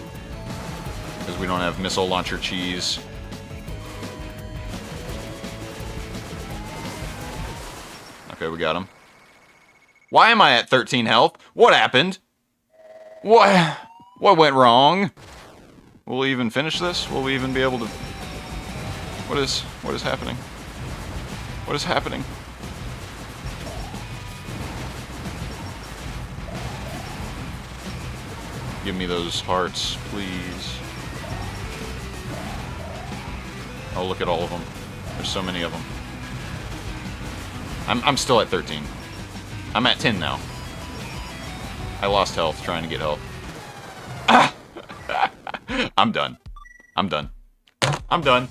[SPEAKER 1] Because we don't have missile launcher cheese. Okay, we got him. Why am I at 13 health? What happened? What went wrong? Will we even finish this? Will we even be able to... What is happening? What is happening? Give me those hearts, please. Oh, look at all of them. There's so many of them. I'm still at 13. I'm at 10 now. I lost health trying to get health. Ah! I'm done. I'm done. I'm done.